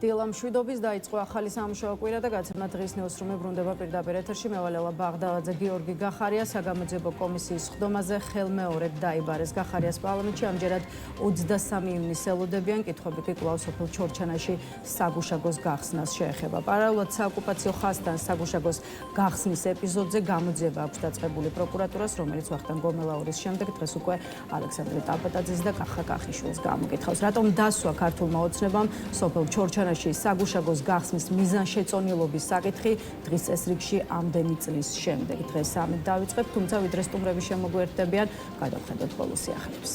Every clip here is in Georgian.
დილა მშვიდობის დაიწყო ახალი სამუშაო კვირა და გაცემა დღის ნიუსრუმი ბრუნდება პირდაპირ ეთერში. მე ვალელა ბაღდალაძე, გიორგი გახარია საგამოძიებო კომისიის სხდომაზე ხელმეორედ დაიბარეს. გახარიას პარლამენტში ამჯერად 23 ივნისს ელოდებიან. კითხვები კი კვლავ სოფელ ჩორჩანაში საგუშაგოს გახსნას შეეხება. პარალელურად საოკუპაციო ხაზთან საგუშაგოს გახსნის ეპიზოდზე გამოძიება აქვს დაწყებული პროკურატურას, რომელიც ვახტანგ გომელაურის შემდეგ დღეს უკვე ალექსანდრე ტაბატაძის და კახა კახიშვილს გამოკითხავს. რატომ დასვა ქართულმა ოცნებამ სოფელ ჩორჩანაში საგუშაგოს გახსნის მიზანშეწონილობის საკითხი დღის წესრიგში ამდენი წლის შემდეგ. დღეს ამით დავიწყებთ, თუმცა ვიდრე სტუმრები შემოგვიერთდებიან, გადავხედოთ ბოლო სიახლეებს.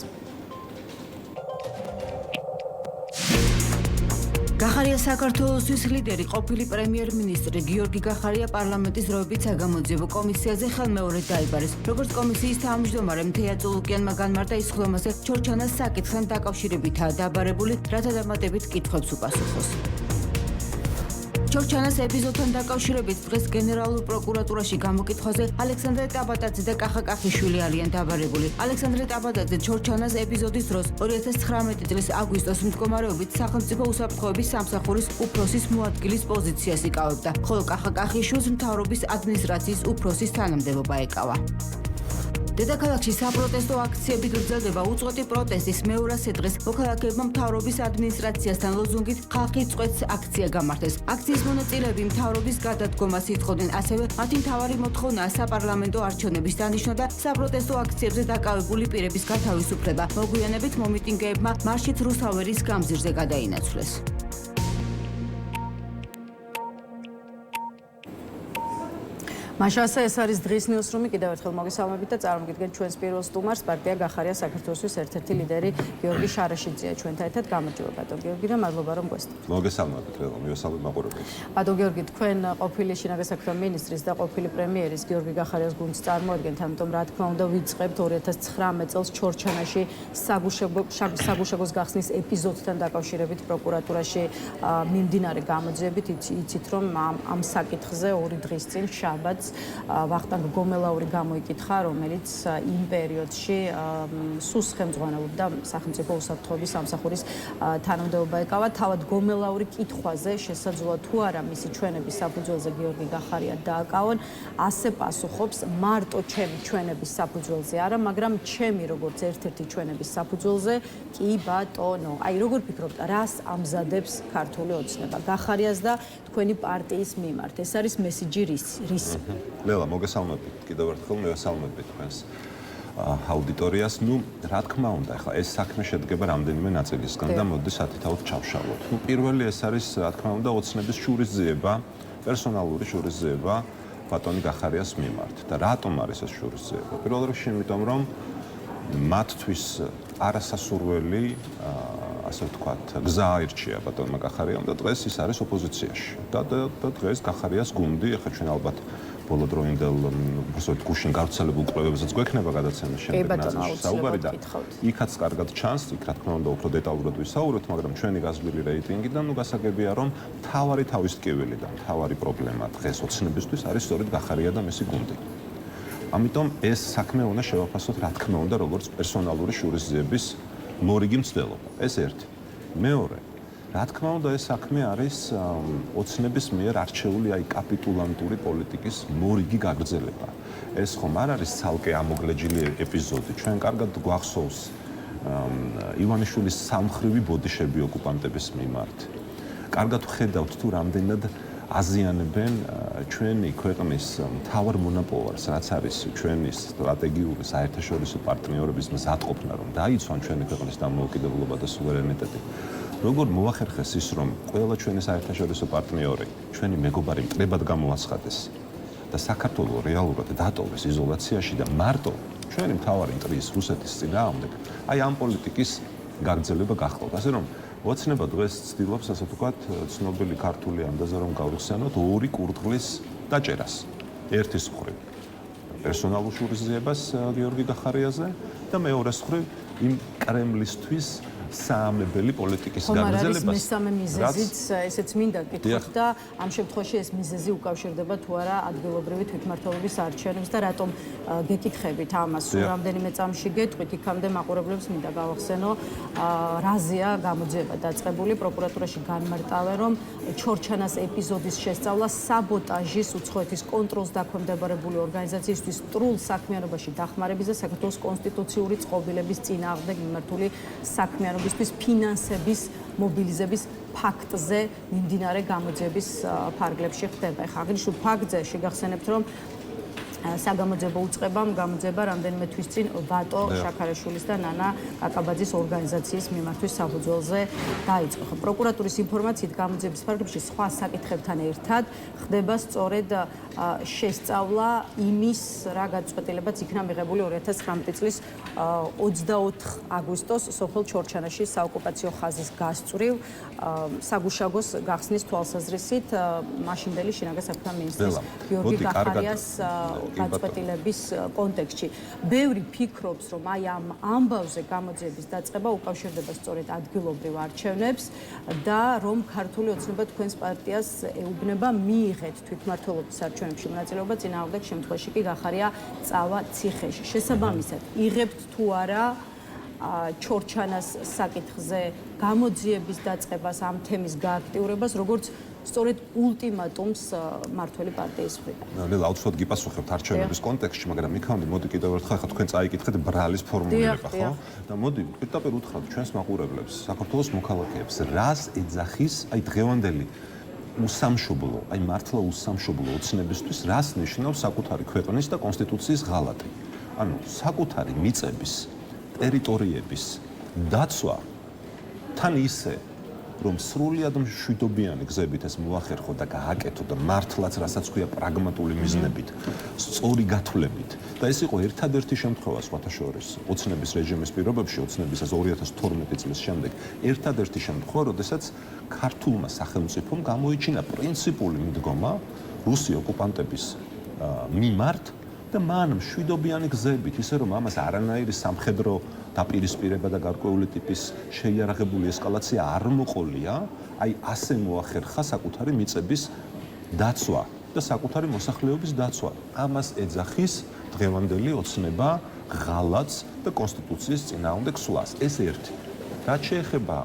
გახარია საქართველოსთვის ლიდერი ყოფილი პრემიერ-მინისტრი გიორგი გახარია პარლამენტის დროებით საგამოძიებო კომისიაზე ხელმეორედ დაიბარეს. როგორც კომისიის თავმჯდომარე მთეა წულუკიანმა განმარტა, ის სხდომაზე ჩორჩანას საკითხთან დაკავშირებითაა დაბარებული, რათა დამატებით კითხვებს უპასუხოს. ჩორჩანას ეპიზოდთან დაკავშირებით დღეს გენერალურ პროკურატურაში გამოკითხვაზე ალექსანდრე ტაბატაძე და კახა კახიშვილი არიან დაბარებული. ალექსანდრე ტაბატაძე ჩორჩანას ეპიზოდის დროს 2019 წლის აგვისტოს მდგომარეობით სახელმწიფო უსაფრთხოების სამსახურის უფროსის მოადგილის პოზიციას იკავებდა, ხოლო კახა კახიშვილს მთავრობის ადმინისტრაციის უფროსის თანამდებობა ეკავა. დედაქალაქში საპროტესტო აქციები გრძელდება. უწყვეტი პროტესტის მეორასე დღეს მოქალაქეებმა მთავრობის ადმინისტრაციასთან ლოზუნგით ხალხი წყვეტს აქცია გამართეს. აქციის მონაწილეები მთავრობის გადადგომას ითხოვდნენ, ასევე მათი მთავარი მოთხოვნაა საპარლამენტო არჩევნების დანიშვნა და საპროტესტო აქციებზე დაკავებული პირების გათავისუფლება. მოგვიანებით მომიტინგეებმა მარშით რუსთავერის გამზირზე გადაინაცვლეს. მაშასა ეს არის დღის ნიუსრუმი. კიდევ ერთხელ მოგესალმებით და წარმოგიდგენთ ჩვენს პირველ სტუმარს, პარტია გახარია საქართველოსთვის ერთ-ერთი ლიდერი გიორგი შარაშიძეა ჩვენთან ერთად. გამარჯობა ბატონ გიორგი და მადლობა რომ გვესწრებთ. მოგესალმებით ყველა, მივესალმებ მაყურებელს. ბატონ გიორგი, თქვენ ყოფილი შინაგან საქმეთა მინისტრის და ყოფილი პრემიერის გიორგი გახარიას გუნდს წარმოადგენთ, ამიტომ რა თქმა უნდა ვიცხებთ 2019 წელს ჩორჩანაში საგუშაგოს გახსნის ეპიზოდთან დაკავშირებით პროკურატურაში მიმდინარე გამოძიებით. იცით რომ ამ საკითხზე 2 დღის წინ შაბათს ვახტანგ გომელაური გამოიკითხა, რომელიც იმ პერიოდში სუს ხელმძღვანელობდა სახელმწიფო უსაფრთხოების სამსახურის თანამდებობა ეკავა. თავად გომელაური კითხვაზე შესაძლოა თუ არა მისი ჩვენების საფუძველზე გიორგი გახარია დააკავონ, ასე პასუხობს, მარტო ჩემი ჩვენების საფუძველზე არა, მაგრამ ჩემი როგორც ერთ-ერთი ჩვენების საფუძველზე კი ბატონო. აი როგორ ფიქრობთ, რას ამზადებს ქართული ოცნება გახარიას და თქვენი პარტიის მიმართ? ეს არის მესიჯი რისი? ლელა, მოგესალმებით. კიდევ ერთხელ მივესალმებით თქვენს აუდიტორიას. რა თქმა უნდა, ახლა ეს საქმე შედგება რამდენიმე ნაწილისგან და მოდი სათითაოდ ჩავშალოთ. პირველი ეს არის, რა თქმა უნდა, ოცნების შურისძიება, პერსონალური შურისძიება ბატონი გახარიას მიმართ. და რატომ არის ეს შურისძიება? პირველ რიგში, იმიტომ რომ მათთვის არასასურველი ასე ვთქვათ, გზა აირჩია ბატონმა გახარიამ და დღეს ის არის ოპოზიციაში. და დღეს გახარიას გუნდი, ახლა ჩვენ ალბათ ბოლო დროინდელ გუშინ გავრცელებულ კვლევებზეც გვექნება გადაცემა შემდეგ ნაწილში საუბარი და იქაც კარგად ჩანს, იქ რა თქმა უნდა უფრო დეტალურად ვისაუბროთ, მაგრამ ჩვენი გაზრდილი რეიტინგიდან გასაგებია რომ თავარი თავის ტკივილი და თავარი პრობლემა დღეს ოცნებისთვის არის სწორედ გახარია და მისი გუნდი. ამიტომ ეს საქმე უნდა შევაფასოთ, რა თქმა უნდა, როგორც პერსონალური შურისძიების მორიგი მცდელობა. ეს ერთი. მეორე, რა თქმა უნდა, ეს საქმე არის ოცნების მიერ არჩეული აი კაპიტულანტური პოლიტიკის მორიგი გაგრძელება. ეს ხომ არ არის ცალკე ამოგლეჯილი ეპიზოდი. ჩვენ კარგად გვახსოვს ივანიშვილის სამხრივი ბოდიშები ოკუპანტების მიმართ. კარგად ვხედავთ თუ რამდენად აზიანებენ ჩვენი ქვეყნის მთავარ მონოპოლარს, რაც არის ჩვენი სტრატეგიული საერთაშორისო პარტნიორების მზადყოფნა, რომ დაიცვან ჩვენი ქვეყნის დამოუკიდებლობა და სუვერენიტეტი. როგორ მოახერხეს ის, რომ ყველა ჩვენი საერთაშორისო პარტნიორი, ჩვენი მეგობარი მტრებად გამოაცხადეს და საქართველოს რეალურად დატოვეს იზოლაციაში და მარტო ჩვენი მთავარი მტრის რუსეთის წინააღმდეგ, აი ამ პოლიტიკის გაგრძელება გახდათ. ასე რომ ოცნება დღეს ცდილობს, ასე ვთქვათ, ცნობილი ქართული ამდაზე რომ გავიხსენოთ, 2 კურდღლის დაჭერას. ერთის მხრივ პერსონალურ შურისძიებას გიორგი გახარიაზე და მეორეს მხრივ იმ კრემლისთვის საამებელი პოლიტიკის ხომ არ არის გაგრძელებას. მესამე მიზეზიც, ესეც მინდა გითხოთ და ამ შემთხვევაში ეს მიზეზი უკავშირდება თუ არა ადგილობრივი თვითმმართველობის არჩევნებს და რატომ გეკითხებით ამას? სულ რამდენიმე წამში გეტყვით, იქამდე მაყურებლებს მინდა გავახსენო, რაზეა გამოძიება დაწყებული პროკურატურაში განმარტავენ, რომ ჩორჩანას ეპიზოდის შესწავლა საბოტაჟის უცხოეთის კონტროლს დაქვემდებარებული ორგანიზაციისთვის სტრულ საქმიანობაში დახმარების და საქართველოს კონსტიტუციური წყობილების წინააღმდეგ მიმართული საქმიანობისთვის ფინანსების მობილიზების ფაქტზე მიმდინარე გამოძიების ფარგლებში ხდება. ეხლა აღნიშნულ ფაქტზე შეგახსენებთ, რომ საგამოძიებო უწყებამ გამოძიება რამდენიმე თვის წინ ვატო შაქარაშვილის და ნანა კაკაბაძის ორგანიზაციის მიმართვის საფუძველზე დაიწყო. პროკურატურის ინფორმაციით გამოძიების ფარგლებში სხვა საკითხებთან ერთად ხდება სწორედ შესწავლა იმის, რა გადაწყვეტილებაც იქნა მიღებული 2019 წლის 24 აგვისტოს სოფელ ჩორჩანაში საოკუპაციო ხაზის გასწვრივ საგუშაგოს გახსნის თვალსაზრისით მაშინდელი შინაგან საქმეთა მინისტრის გიორგი კახარიას გადაწყვეტილების კონტექსტში. ბევრი ფიქრობს, რომ აი ამ ამბავზე გამოძიების დაწყება უკავშირდება სწორედ ადგილობრივ არჩევნებს და რომ ქართული ოცნება თქვენს პარტიას ეუბნება მიიღეთ თვითმმართველობის არჩევნებში მონაწილეობა, წინააღმდეგ შემთხვევაში კი გახარია წავა ციხეში. შესაბამისად, იღებთ თუ არა ჩორჩანას საკითხზე გამოძიების დაწყებას, ამ თემის გააქტიურებას, როგორც სწორედ ულტიმატუმს მართველი პარტიის მხრიდან. ლელა, აუცილებლად გიპასუხებთ არჩევნების კონტექსტში, მაგრამ იქამდე მოდი კიდევ ერთხელ ხა თქვენ წაიკითხეთ ბრალის ფორმულირება, ხო? და მოდი პირდაპირ უთხრათ ჩვენს მაყურებლებს, საქართველოს მოქალაქეებს, რას ეძახის აი დღევანდელი უსამშობლო, აი მართლა უსამშობლო ოცნებისთვის, რას ნიშნავს საკუთარი ქვეყნის და კონსტიტუციის ღალატი? ანუ საკუთარი მიწების, ტერიტორიების დაცვა თან ისე რომ სრულიად მშვიდობიანი გზებით ეს მოახერხო და გააკეთო და მართლაც რასაც ქვია პრაგმატული მიზნებით, სწორი გათვლებით და ეს იყო ერთადერთი შემთხვევა სხვათა შორის ოცნების რეჟიმის პირობებში, ოცნების 2012 წლის შემდეგ ერთადერთი შემთხვევა, როდესაც ქართულმა სახელმწიფომ გამოიჩინა პრინციპული მიდგომა რუსი ოკუპანტების მიმართ და მან მშვიდობიანი გზებით, ისე რომ ამას არანაირი სამხედრო დაპირისპირება და გარკვეული ტიპის შეიარაღებული ესკალაცია არ მოყოლია, აი ასე მოახერხა საკუთარი მიწების დაცვა და საკუთარი მოსახლეობის დაცვა. ამას ეძახის დღევანდელი ოცნება ღალატს და კონსტიტუციის წინააღმდეგ სვლას. ეს ერთი. რაც შეეხება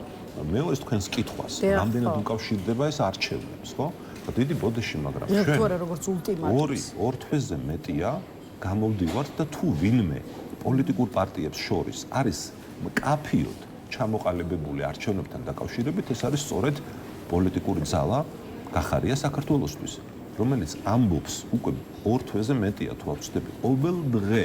მეორეს თქვენს კითხვას, რამდენად უკავშირდება ეს არჩევნებს, ხო? დიდი ბოდიში, მაგრამ ჩვენ როგორც ულტიმატუმს ორ თვეზე მეტია გამოვდივართ და თუ ვინმე პოლიტიკურ პარტიებს შორის არის მკაფიოდ ჩამოყალიბებული არჩევნებთან დაკავშირებით, ეს არის სწორედ პოლიტიკური ძალა გახარია საქართველოსთვის, რომელიც ამბობს უკვე ორ თვეზე მეტია თუ ვწდები ყოველ დღე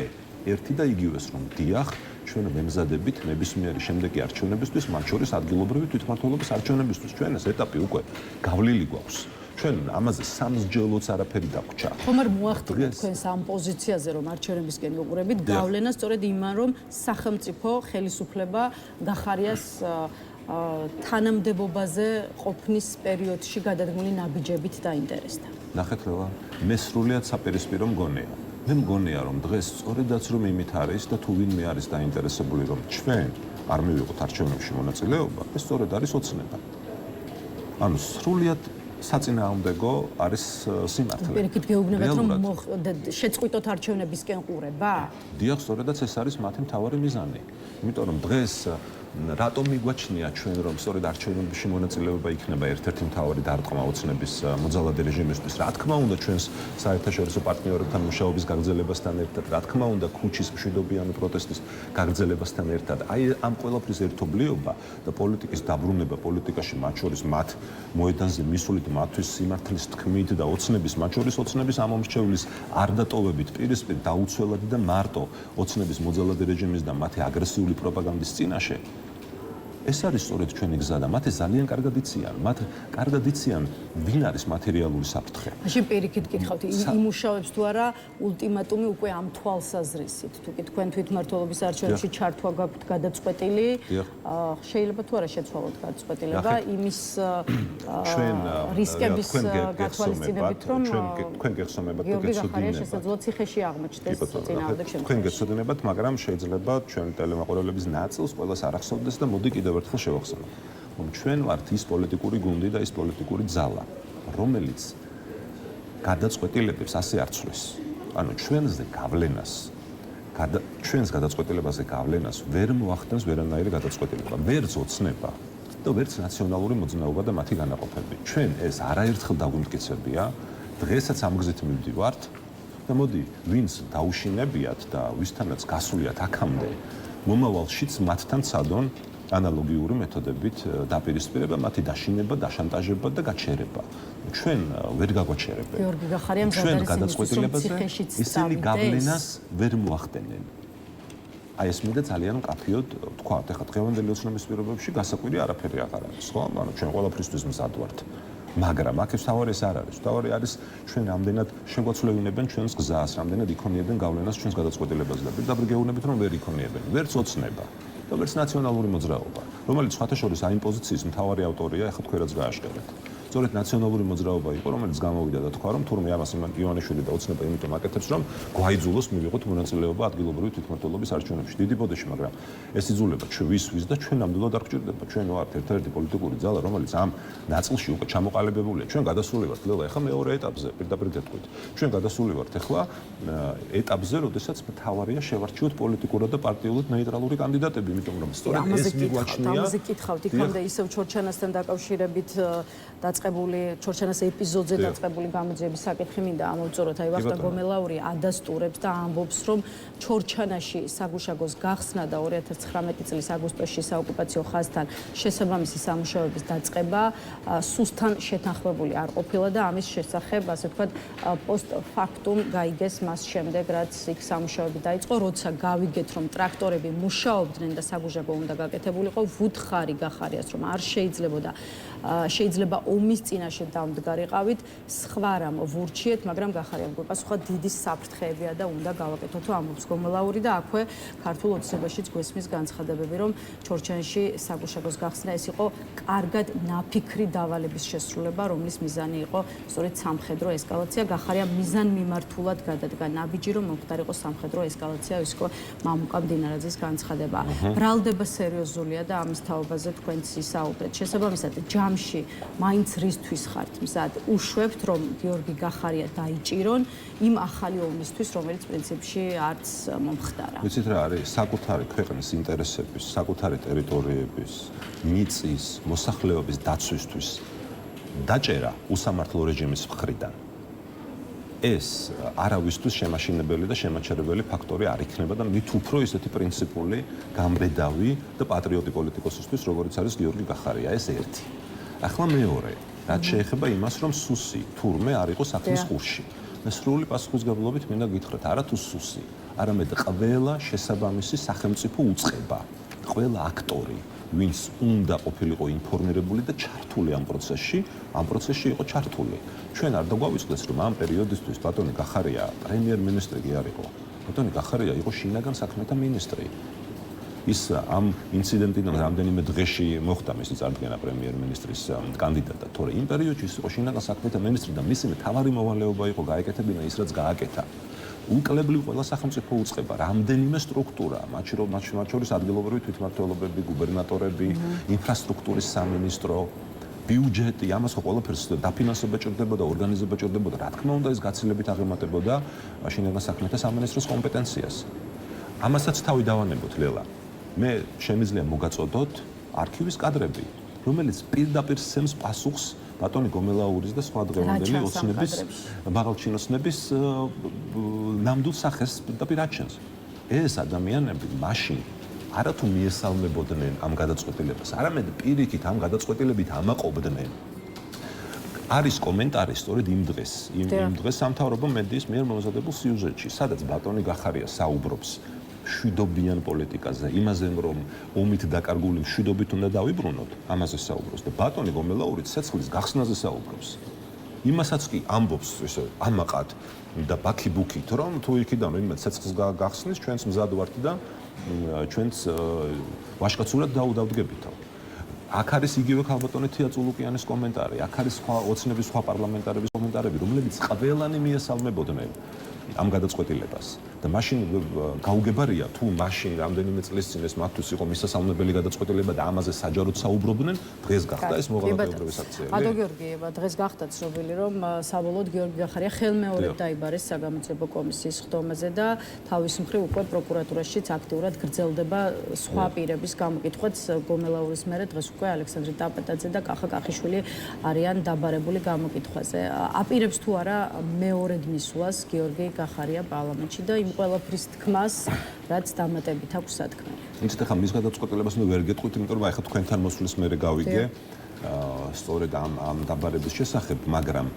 ერთი და იგივეს, რომ დიახ, ჩვენ ვემზადებით ნებისმიერი შემდეგი არჩევნებისთვის, მათ შორის ადგილობრივი თვითმმართველობის არჩევნებისთვის. ჩვენ ეს ეტაპი უკვე გავლილი გვაქვს. ჩვენ ამაზე სამსჯელოც არაფერი დაგვჭა. ხომ არ მოახდინეთ თქვენს ამ პოზიციაზე, რომ არჩევნებისკენ მიყურებით, გავლენა სწორედ იმან, რომ სახელმწიფო ხელისუფლება გახარიას თანამდებობაზე ყოფნის პერიოდში გადადგმული ნაბიჯებით დაინტერესდა. ნახეთ ლელა, მე სრულიად საპირისპირო მგონია. მე მგონია, რომ დღეს სწორედაც რომ იმით არის და თუ ვინმე არის დაინტერესებული, რომ ჩვენ არ მივიღოთ არჩევნებში მონაწილეობა, ეს სწორედ არის ოცნება. ანუ სრულიად საწინააღმდეგო არის სიმართლე. პირიქით გეუბნებათ, რომ შეწყვიტოთ არჩევნებისკენ ყურება? დიახ, სწორედაც ეს არის მათი მთავარი მიზანი. იმიტომ რომ დღეს რატომ მიგვაჩნია ჩვენ, რომ სწორედ არჩევნებში მონაწილეობა იქნება ერთ-ერთი მთავარი დარტყმა ოცნების მოძალადე რეჟიმისთვის. რა თქმა უნდა, ჩვენს საერთაშორისო პარტნიორებთან მუშაობის გაგრძელებასთან ერთად, რა თქმა უნდა, ქუჩის მშვიდობიანი პროტესტის გაგრძელებასთან ერთად, აი ამ ყველაფრის ერთობლიობა და პოლიტიკის დაბრუნება პოლიტიკაში, მათ შორის მათ მოედანზე მისულით, მათთვის სიმართლის თქმით და ოცნების, მათ შორის ოცნების ამომრჩევლის არ დატოვებით პირისპირ დაუცველად და მარტო ოცნების მოძალადე რეჟიმის და მათი აგრესიული პროპაგანდის წინაშე. ეს არის სწორედ ჩვენი გზა და მათი ძალიან კარგად იციან. მათ კარგად იციან, ვინ არის მატერიალური საფრთხე. მაშინ პირიქით გითხავთ, იმუშავებს თუ არა ულტიმატუმი უკვე ამ თვალსაზრისით, თუ კი თქვენ თვითმმართველობის არჩევნებში ჩართვა გაქვთ გადაწყვეტილი, შეიძლება თუ არა შეცვალოთ გადაწყვეტილება იმის რისკების გათვალისწინებით, რომ თქვენ გეხსოვებათ და გიორგი კახარია შესაძლოა ციხეში აღმოჩნდეს წინააღმდეგ შემთხვევაში. თქვენ გეხსოვდებათ, მაგრამ შეიძლება ჩვენი ტელემაყურებლების ნაწილს ყველას არ ახსოვდეს და მოდი კიდევ კიდევ ერთხელ შევახსენოთ, რომ ჩვენ ვართ ის პოლიტიკური გუნდი და ის პოლიტიკური ძალა, რომელიც გადაწყვეტილებებს ასე არ ცვლის. ანუ ჩვენს გადაწყვეტილებაზე გავლენას ვერ მოახდენს ვერანაირი გადაწყვეტილება, ვერც ოცნება და ვერც ნაციონალური მოძნაობა და მათი განაყოფები. ჩვენ ეს არაერთხელ დაგვიმტკიცებია, დღესაც ამ გზით მივდივართ და მოდი, ვინც დაუშინებიათ და ვისთანაც გასულიათ აქამდე, მომავალშიც მათთან ცადონ ანალოგიური მეთოდებით დაპირისპირება, მათი დაშინება, დაშანტაჟება და გაჩერება. ჩვენ ვერ გაგვაჩერებენ. გიორგი გახარიამ ჩვენ გადაწყვეტილებაზე ისინი გავლენას ვერ მოახდენენ. აი ეს მინდა ძალიან მკაფიოდ თქვა, ეხლა დღევანდელი ოცნების პირობებში გასაკვირი არაფერი აღარ არის, ხო? ანუ ჩვენ ყველაფრისთვის მზად ვართ. მაგრამ აქ თავარი ეს არ არის. თავარი არის ჩვენ რამდენად შეგვაცვლევინებენ ჩვენს გზას, რამდენად იქონიებენ გავლენას ჩვენს გადაწყვეტილებაზე და პირდაპირ გეუბნებით რომ ვერ იქონიებენ. ვერც ოცნება და ვერც ნაციონალური მოძრაობა, რომელიც სხვათა შორის აი იმ პოზიციის მთავარი ავტორია, ეხლა თქვენ რაც გააშკერეთ. სწორედ ნაციონალური მოძრაობა იყო, რომელიც გამოვიდა და თქვა, რომ თურმე ამას ივანიშვილი და ოცნება იმიტომ აკეთებს, რომ გვაიძულოს მივიღოთ მონაწილეობა ადგილობრივი თვითმმართველობის არჩევნებში. დიდი ბოდიში, მაგრამ ეს იძულება ვის და ჩვენ ნამდვილად არ გვჭირდება. ჩვენ ვართ ერთ-ერთი პოლიტიკური ძალა, რომელიც ამ ნაწილში უკვე ჩამოყალიბებულია. ჩვენ გადასული ვართ ლელა, ეხლა მეორე ეტაპზე, პირდაპირ გეტყვით. ჩვენ გადასული ვართ ეხლა ეტაპზე, როდესაც მთავარია შევარჩიოთ პოლიტიკურად და პარტიულად ნეიტრალური კანდიდატები, იმიტომ რომ სწორედ ეს მიგვაჩნია. ამაზე გითხავთ, იქამდე ისევ ჩორჩანასთან დაკავშირებით დაწყებული ჩორჩანას ეპიზოდზე დაწყებული გამოძიების საკითხი მინდა ამოვწუროთ. აი ვახტანგ გომელაური ადასტურებს და ამბობს, რომ ჩორჩანაში საგუშაგოს გახსნა და 2019 წლის აგვისტოში საოკუპაციო ხაზთან შესაბამისი სამუშაოების დაწყება სუსთან შეთანხმებული არ ყოფილა და ამის შესახებ, ასე ვთქვათ, პოსტფაქტუმ გაიგეს მას შემდეგ, რაც იქ სამუშაოები დაიწყო, როცა გავიგეთ, რომ ტრაქტორები მუშაობდნენ და საგუშაგო უნდა გაკეთებულიყო, ვუთხარი გახარიას, რომ არ შეიძლება ომის წინაშე დამდგარიყავით, სხვა რამ ვურჩიეთ, მაგრამ გახარიამ გვეპასუხა დიდი საფრთხეებია და უნდა გავაკეთოთ, ამბობს გომელაური და აქვე ქართულ ოცნებაშიც გვესმის განცხადებები, რომ ჩორჩანში საგუშაგოს გახსნა ეს იყო კარგად ნაფიქრი დავალების შესრულება, რომლის მიზანი იყო სწორედ სამხედრო ესკალაცია. გახარიამ მიზანმიმართულად გადადგა ნაბიჯი, რომ მომხდარიყო სამხედრო ესკალაცია, ის იყო მამუკა მდინარაძის განცხადება. ბრალდება სერიოზულია და ამის თაობაზე თქვენც ისაუბრეთ. შესაბამისად, ჯამში მაინც რისთვის ხართ მზად? უშვებთ, რომ გიორგი გახარია დაიჭირონ იმ ახალი ომისთვის, რომელიც პრინციპში არც მომხდარა. ვიცით რა არის? საკუთარი ქვეყნის ინტერესების, საკუთარი ტერიტორიების, მიწის, მოსახლეობის დაცვისთვის დაჭერა უსამართლო რეჟიმის მხრიდან. ეს არავისთვის შემაშინებელი და შემაჩერებელი ფაქტორი არ იქნება და მით უფრო ისეთი პრინციპული, გამბედავი და პატრიოტი პოლიტიკოსისთვის, როგორც არის გიორგი გახარია, ეს ერთი. ახლა მეორე, რაც შეეხება იმას, რომ სუსი თურმე არ იყო საქმის ყურში. მე სრული პასუხისმგებლობით მინდა გითხრათ, არა თუ სუსი, არამედ ყველა შესაბამისი სახელმწიფო უწყება, ყველა აქტორი, ვინც უნდა ყოფილიყო ინფორმირებული და ჩართული ამ პროცესში იყო ჩართული. ჩვენ არ დაგვავიწყდეს, რომ ამ პერიოდისთვის ბატონი გახარია პრემიერ-მინისტრი კი არ იყო. ბატონი გახარია იყო შინაგან საქმეთა მინისტრი. ის ამ ინციდენტიდან რამდენიმე დღეში მოხდა მისი წარდგენა პრემიერ-მინისტრის კანდიდატად, თორე იმ პერიოდში ის იყო შინაგან საქმეთა მინისტრი და მისი მთავარი მოვალეობა იყო გაეკეთებინა ის, რაც გააკეთა. უკლებლივ ყველა სახელმწიფო უწყება, რამდენიმე სტრუქტურა, მათ შორის ადგილობრივი თვითმმართველობები, გუბერნატორები, ინფრასტრუქტურის სამინისტრო, ბიუჯეტი, ამას ყველაფერს დაფინანსება ჭირდებოდა, ორგანიზება ჭირდებოდა, რა თქმა უნდა, ეს გაცილებით აღემატებოდა შინაგან საქმეთა სამინისტროს კომპეტენციას. ამასაც თავი დავანებოთ, ლელა. მე შემიძლია მოგაწოდოთ არქივის კადრები, რომელიც პირდაპირ სცემს პასუხს ბატონი გომელაურის და სხვა დღევანდელი ოცნების მაღალჩინოსნების ნამდვილ სახეს პირდაპირ აჩენს. ეს ადამიანები მაშინ არათუ მიესალმებოდნენ ამ გადაწყვეტილებას, არამედ პირიქით ამ გადაწყვეტილებით ამაყობდნენ. არის კომენტარი სწორედ იმ დღეს სამთავრობო მედიის მიერ მომზადებულ სიუჟეტში, სადაც ბატონი გახარია საუბრობს მშვიდობიან პოლიტიკაზე, იმაზე, რომ ომით დაკარგული მშვიდობით უნდა დავიბრუნოთ, ამაზე საუბრობს და ბატონი გომელაური ცეცხლის გახსნაზე საუბრობს. იმასაც კი ამბობს ესე ამაყად და ბაქი-ბუქით, რომ თუ იქიდან ვინმე ცეცხლს გახსნის, ჩვენც მზად ვართ და ჩვენც ვაშკაცურად დავდგებითო. აქ არის იგივე ქალბატონი თია წულუკიანის კომენტარი, აქ არის სხვა ოცნების სხვა პარლამენტარების კომენტარები, რომლებიც ყველანი მიესალმებოდნენ ამ გადაწყვეტილებას. და მაშინ გაუგებარია თუ მაშინ რამდენიმე წლის წინ ეს მათთვის იყო მისასალმებელი გადაწყვეტილება და ამაზე საჯაროდ საუბრობდნენ, დღეს გახდა ეს მოღალატეობრივი აქციები. ბატონ გიორგი, დღეს გახდა ცნობილი, რომ საბოლოოდ გიორგი გახარია ხელმეორედ დაიბარეს საგამოძიებო კომისიის ხდომაზე და თავის მხრივ უკვე პროკურატურაშიც აქტიურად გრძელდება სხვა პირების გამოკითხვაც. გომელაურის მერე დღეს უკვე ალექსანდრე ტაპეტაძე და კახა კახიშვილი არიან დაბარებული გამოკითხვაზე. აპირებს თუ არა მეორედ მისვლას გიორგი გახარია პარლამენტში და იმ ყველაფრის თქმას, რაც დამატებით აქვს სათქმელი. იცით, ახლა მის გადაწყვეტილებას მე ვერ გეტყვით, იმიტომ რომ ახლა თქვენთან მოსვლის მერე გავიგე სწორედ ამ დაბარების შესახებ, მაგრამ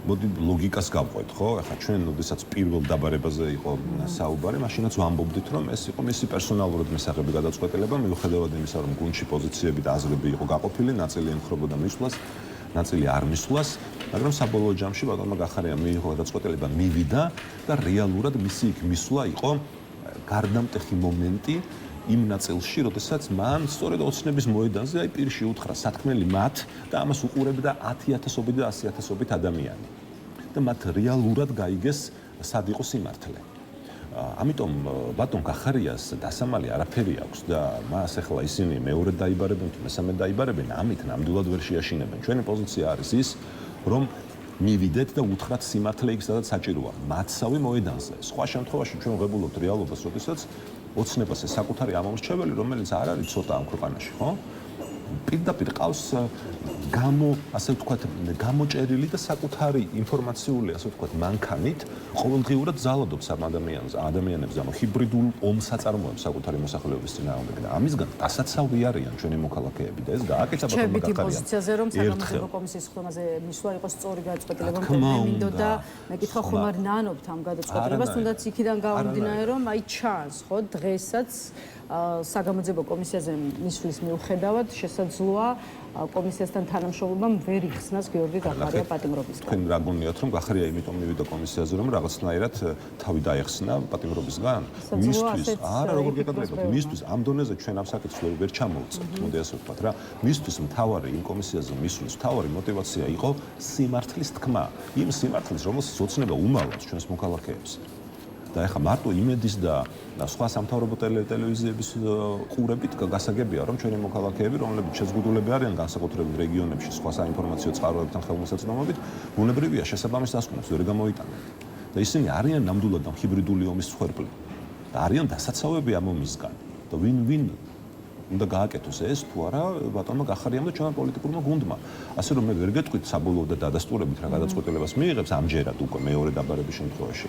მოდი ლოგიკას გავყვეთ, ხო? ახლა ჩვენ როდესაც პირველ დაბარებაზე იყო საუბარი, მაშინაც ვამბობდით, რომ ეს იყო მისი პერსონალურად მისაღები გადაწყვეტილება, მიუხედავად იმისა, რომ გუნდში პოზიციები და აზრები იყო გაყოფილი, ნაწილი ემხრობოდა მისვლას, ნაწილი არ მისვლას, მაგრამ საბოლოო ჯამში ბატონმა გახარიამ მიიღო გადაწყვეტილება, მივიდა და რეალურად მისი იქ მისვლა იყო გარდამტეხი მომენტი იმ ნაწილში, როდესაც მან სწორედ ოცნების მოედანზე აი პირში უთხრა სათქმელი მათ და ამას უყურებდა 10,000-ობით და 100,000-ობით ადამიანი. და მათ რეალურად გაიგეს სად იყო სიმართლე. ამიტომ ბატონ გახარიას დასამალი არაფერი აქვს და მას ახლა ისინი მეორედ დაიბარებენ თუ მესამედ დაიბარებენ, ამით ნამდვილად ვერ შეაშინებენ. ჩვენი პოზიცია არის ის, რომ მივიდეთ და უთხრათ სიმართლე იქ სადაც საჭიროა, მათსავე მოედანზე. სხვა შემთხვევაში ჩვენ ვღებულობთ რეალობას, როდესაც ოცნებას ეს საკუთარი ამომრჩეველი, რომელიც არ არის ცოტა ამ ქვეყანაში, ხო? პირდაპირ ყავს ასე ვთქვათ, გამოჭერილი და საკუთარი ინფორმაციული, ასე ვთქვათ, მანქანით ყოველდღიურად ზალადობს ამ ადამიანებს, ამ ჰიბრიდულ ომს აწარმოებს საკუთარი მოსახლეობის წინააღმდეგ და ამისგან დასაცავი არიან ჩვენი მოქალაქეები და ეს გააკეთა ბატონმა გახარიამ. ჩემი პოზიციაზე რომ საგამოძიებო კომისიის ხდომაზე მისვლა იყო სწორი გადაწყვეტილება, მინდოდა მეკითხა ხომ არ ნანობთ ამ გადაწყვეტილებას, თუნდაც იქიდან გამომდინარე რომ აი ჩანს, ხო, დღესაც საგამოძიებო კომისიაზე მისვლის მიუხედავად შესაძლოა კომისიასთან თანამშრომლობამ ვერ იხსნას გიორგი გახარია პატიმრობისგან. თქვენ რა გონიათ რომ გახარია იმიტომ მივიდა კომისიაზე რომ რაღაცნაირად თავი დაეხსნა პატიმრობისგან? მისთვის არა როგორ გეკადრებოთ, მისთვის ამ დონეზე ჩვენ ამ საკითხს ვერ ჩამოვწყებთ, მოდი ასე ვთქვათ რა. მისთვის მთავარი იმ კომისიაზე მისვლის მთავარი мотиваცია იყო სიმართლის თქმა. იმ სიმართლის, რომელსაც ოცნება უმალავს ჩვენს მოქალაქეებს. და ეხლა მარტო იმედის და სხვა სამთავრობო ტელევიზიების ყურებით გასაგებია რომ ჩვენი მოქალაქეები, რომლებიც შეზღუდულები არიან განსაკუთრებულ რეგიონებში სხვა საინფორმაციო წყაროებთან ხელმისაწვდომობით, ბუნებრივია შესაბამის დასკვნებს ვერ გამოიტანენ. და ისინი არიან ნამდვილად ამ ჰიბრიდული ომის მსხვერპლი. და არიან დასაცავები ამ ომისგან. და ვინ უნდა გააკეთოს ეს თუ არა ბატონმა გახარიამ და ჩვენმა პოლიტიკურმა გუნდმა. ასე რომ მე ვერ გეტყვით საბოლოოდ და დადასტურებით რა გადაწყვეტილებას მიიღებს ამჯერად უკვე მეორე დაბარების შემთხვევაში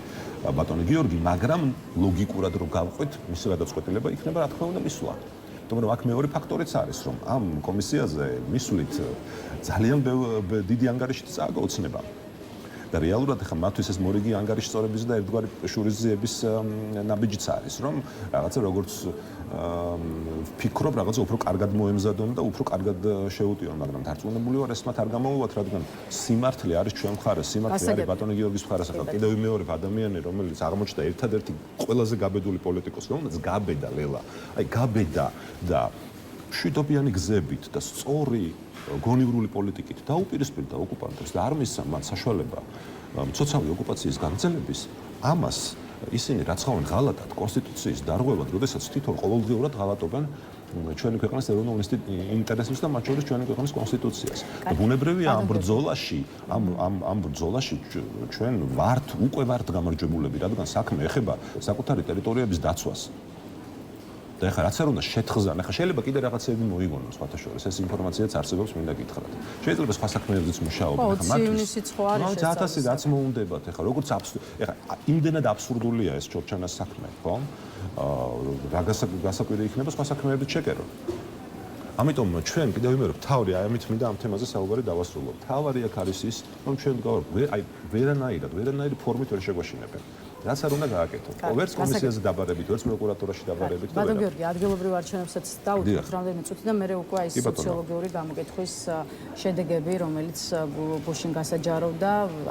ბატონი გიორგი, მაგრამ ლოგიკურად რო გავყვეთ, მისი გადაწყვეტილება იქნება რა თქმა უნდა მისვლა. თუმცა რომ აქ მეორე ფაქტორიც არის, რომ ამ კომისიაზე მისვლით ძალიან დიდი ანგარიში წააგო ოცნება. და რეალურად ახლა მათთვის ეს მორიგი ანგარიში სწორების და ერთგვარი შურისძიების ნაბიჯიც არის, რომ რაღაცა როგორც ფიქრობ რაღაცა უფრო კარგად მოემზადონ და უფრო კარგად შეუტიონ, მაგრამ დარწმუნებული ვარ ეს მათ არ გამოუვათ, რადგან სიმართლე არის ჩვენ მხარეს, სიმართლე არის ბატონი გიორგის მხარეს. ახლა კიდევ მეორე ადამიანი, რომელიც აღმოჩნდა ერთადერთი ყველაზე გაბედული პოლიტიკოსი, რომელიც გაბედა ლელა, აი გაბედა და მშვიდობიანი გზებით და სწორი გონივრული პოლიტიკით დაუპირისპირდა ოკუპანტებს და არ მისცა მათ საშუალება მცოცავი ოკუპაციის გაგრძელების, ამას ისინი რაცხავენ ღალატად კონსტიტუციის დარღვევად, როდესაც თვითონ ყოველდღიურად ღალატობენ ჩვენი ქვეყნის ეროვნულ ინტერესებს და მათ შორის ჩვენი ქვეყნის კონსტიტუციას. ბუნებრივია ამ ბრძოლაში ჩვენ უკვე ვართ გამარჯვებულები, რადგან საქმე ეხება საკუთარი ტერიტორიების დაცვას. და ახლა რაც არ უნდა შეთხზან, ახლა შეიძლება კიდე რაღაცები მოიგონოს სხვათა შორის, ეს ინფორმაციაც არსებობს, მინდა გითხრათ. შეიძლება სხვა საქმეებზეც მუშაობენ, ახლა მათთვის 20 ხო არის შესაძლოა. 1000 რაც მოუნდებათ, ახლა როგორც ახლა იმდენად აბსურდულია ეს ჩორჩანას საქმე, ხო? რა გასაკვირი იქნება სხვა საქმეებიც შეკერო. ამიტომ ჩვენ კიდევ ვიმეორებ, თავი აი ამით მინდა ამ თემაზე საუბარი დავასრულოთ. თავი აქ არის ის, რომ ჩვენ ვერანაირი ფორმით ვერ შეგვაშინებენ. რაც არ უნდა გააკეთოთ. ვერც კომისიაზე დაბარებით, ვერც პროკურატურაში დაბარებით. ბატონ გიორგი, ადგილობრივ არჩევნებსაც დაუდგეთ რამდენიმე წუთი და მე უკვე აი სოციოლოგიური გამოკითხვის შედეგები, რომელიც გუშინ გასაჯაროვდა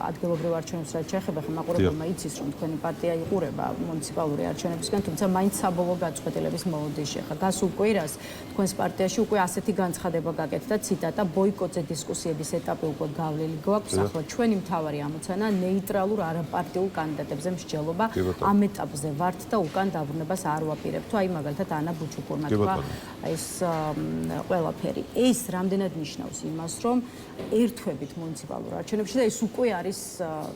ადგილობრივ არჩევნებს რაც შეეხება, ხომ მაყურებელმა იცის, რომ თქვენი პარტია იყურება მუნიციპალური არჩევნებისგან, თუმცა მაინც საბოლოო გადაწყვეტილების მოლოდინში. ხა გასულ კვირას თქვენს პარტიაში უკვე ასეთი განცხადება გაკეთდა, ციტატა, ბოიკოტზე დისკუსიების ეტაპი უკვე გავლილი გვაქვს. ახლა ჩვენი მთავარი ამოცანა ნეიტრალურ არაპარტიულ კანდიდატებზე მსჯელობა. მცდელობა ამ ეტაპზე ვართ და უკან დაბრუნებას არ ვაპირებთ. აი მაგალითად ანა ბუჩუპურმა თქვა ეს ყველაფერი. ეს რამდენად ნიშნავს იმას, რომ ერთვებით მუნიციპალურ არჩევნებში და ეს უკვე არის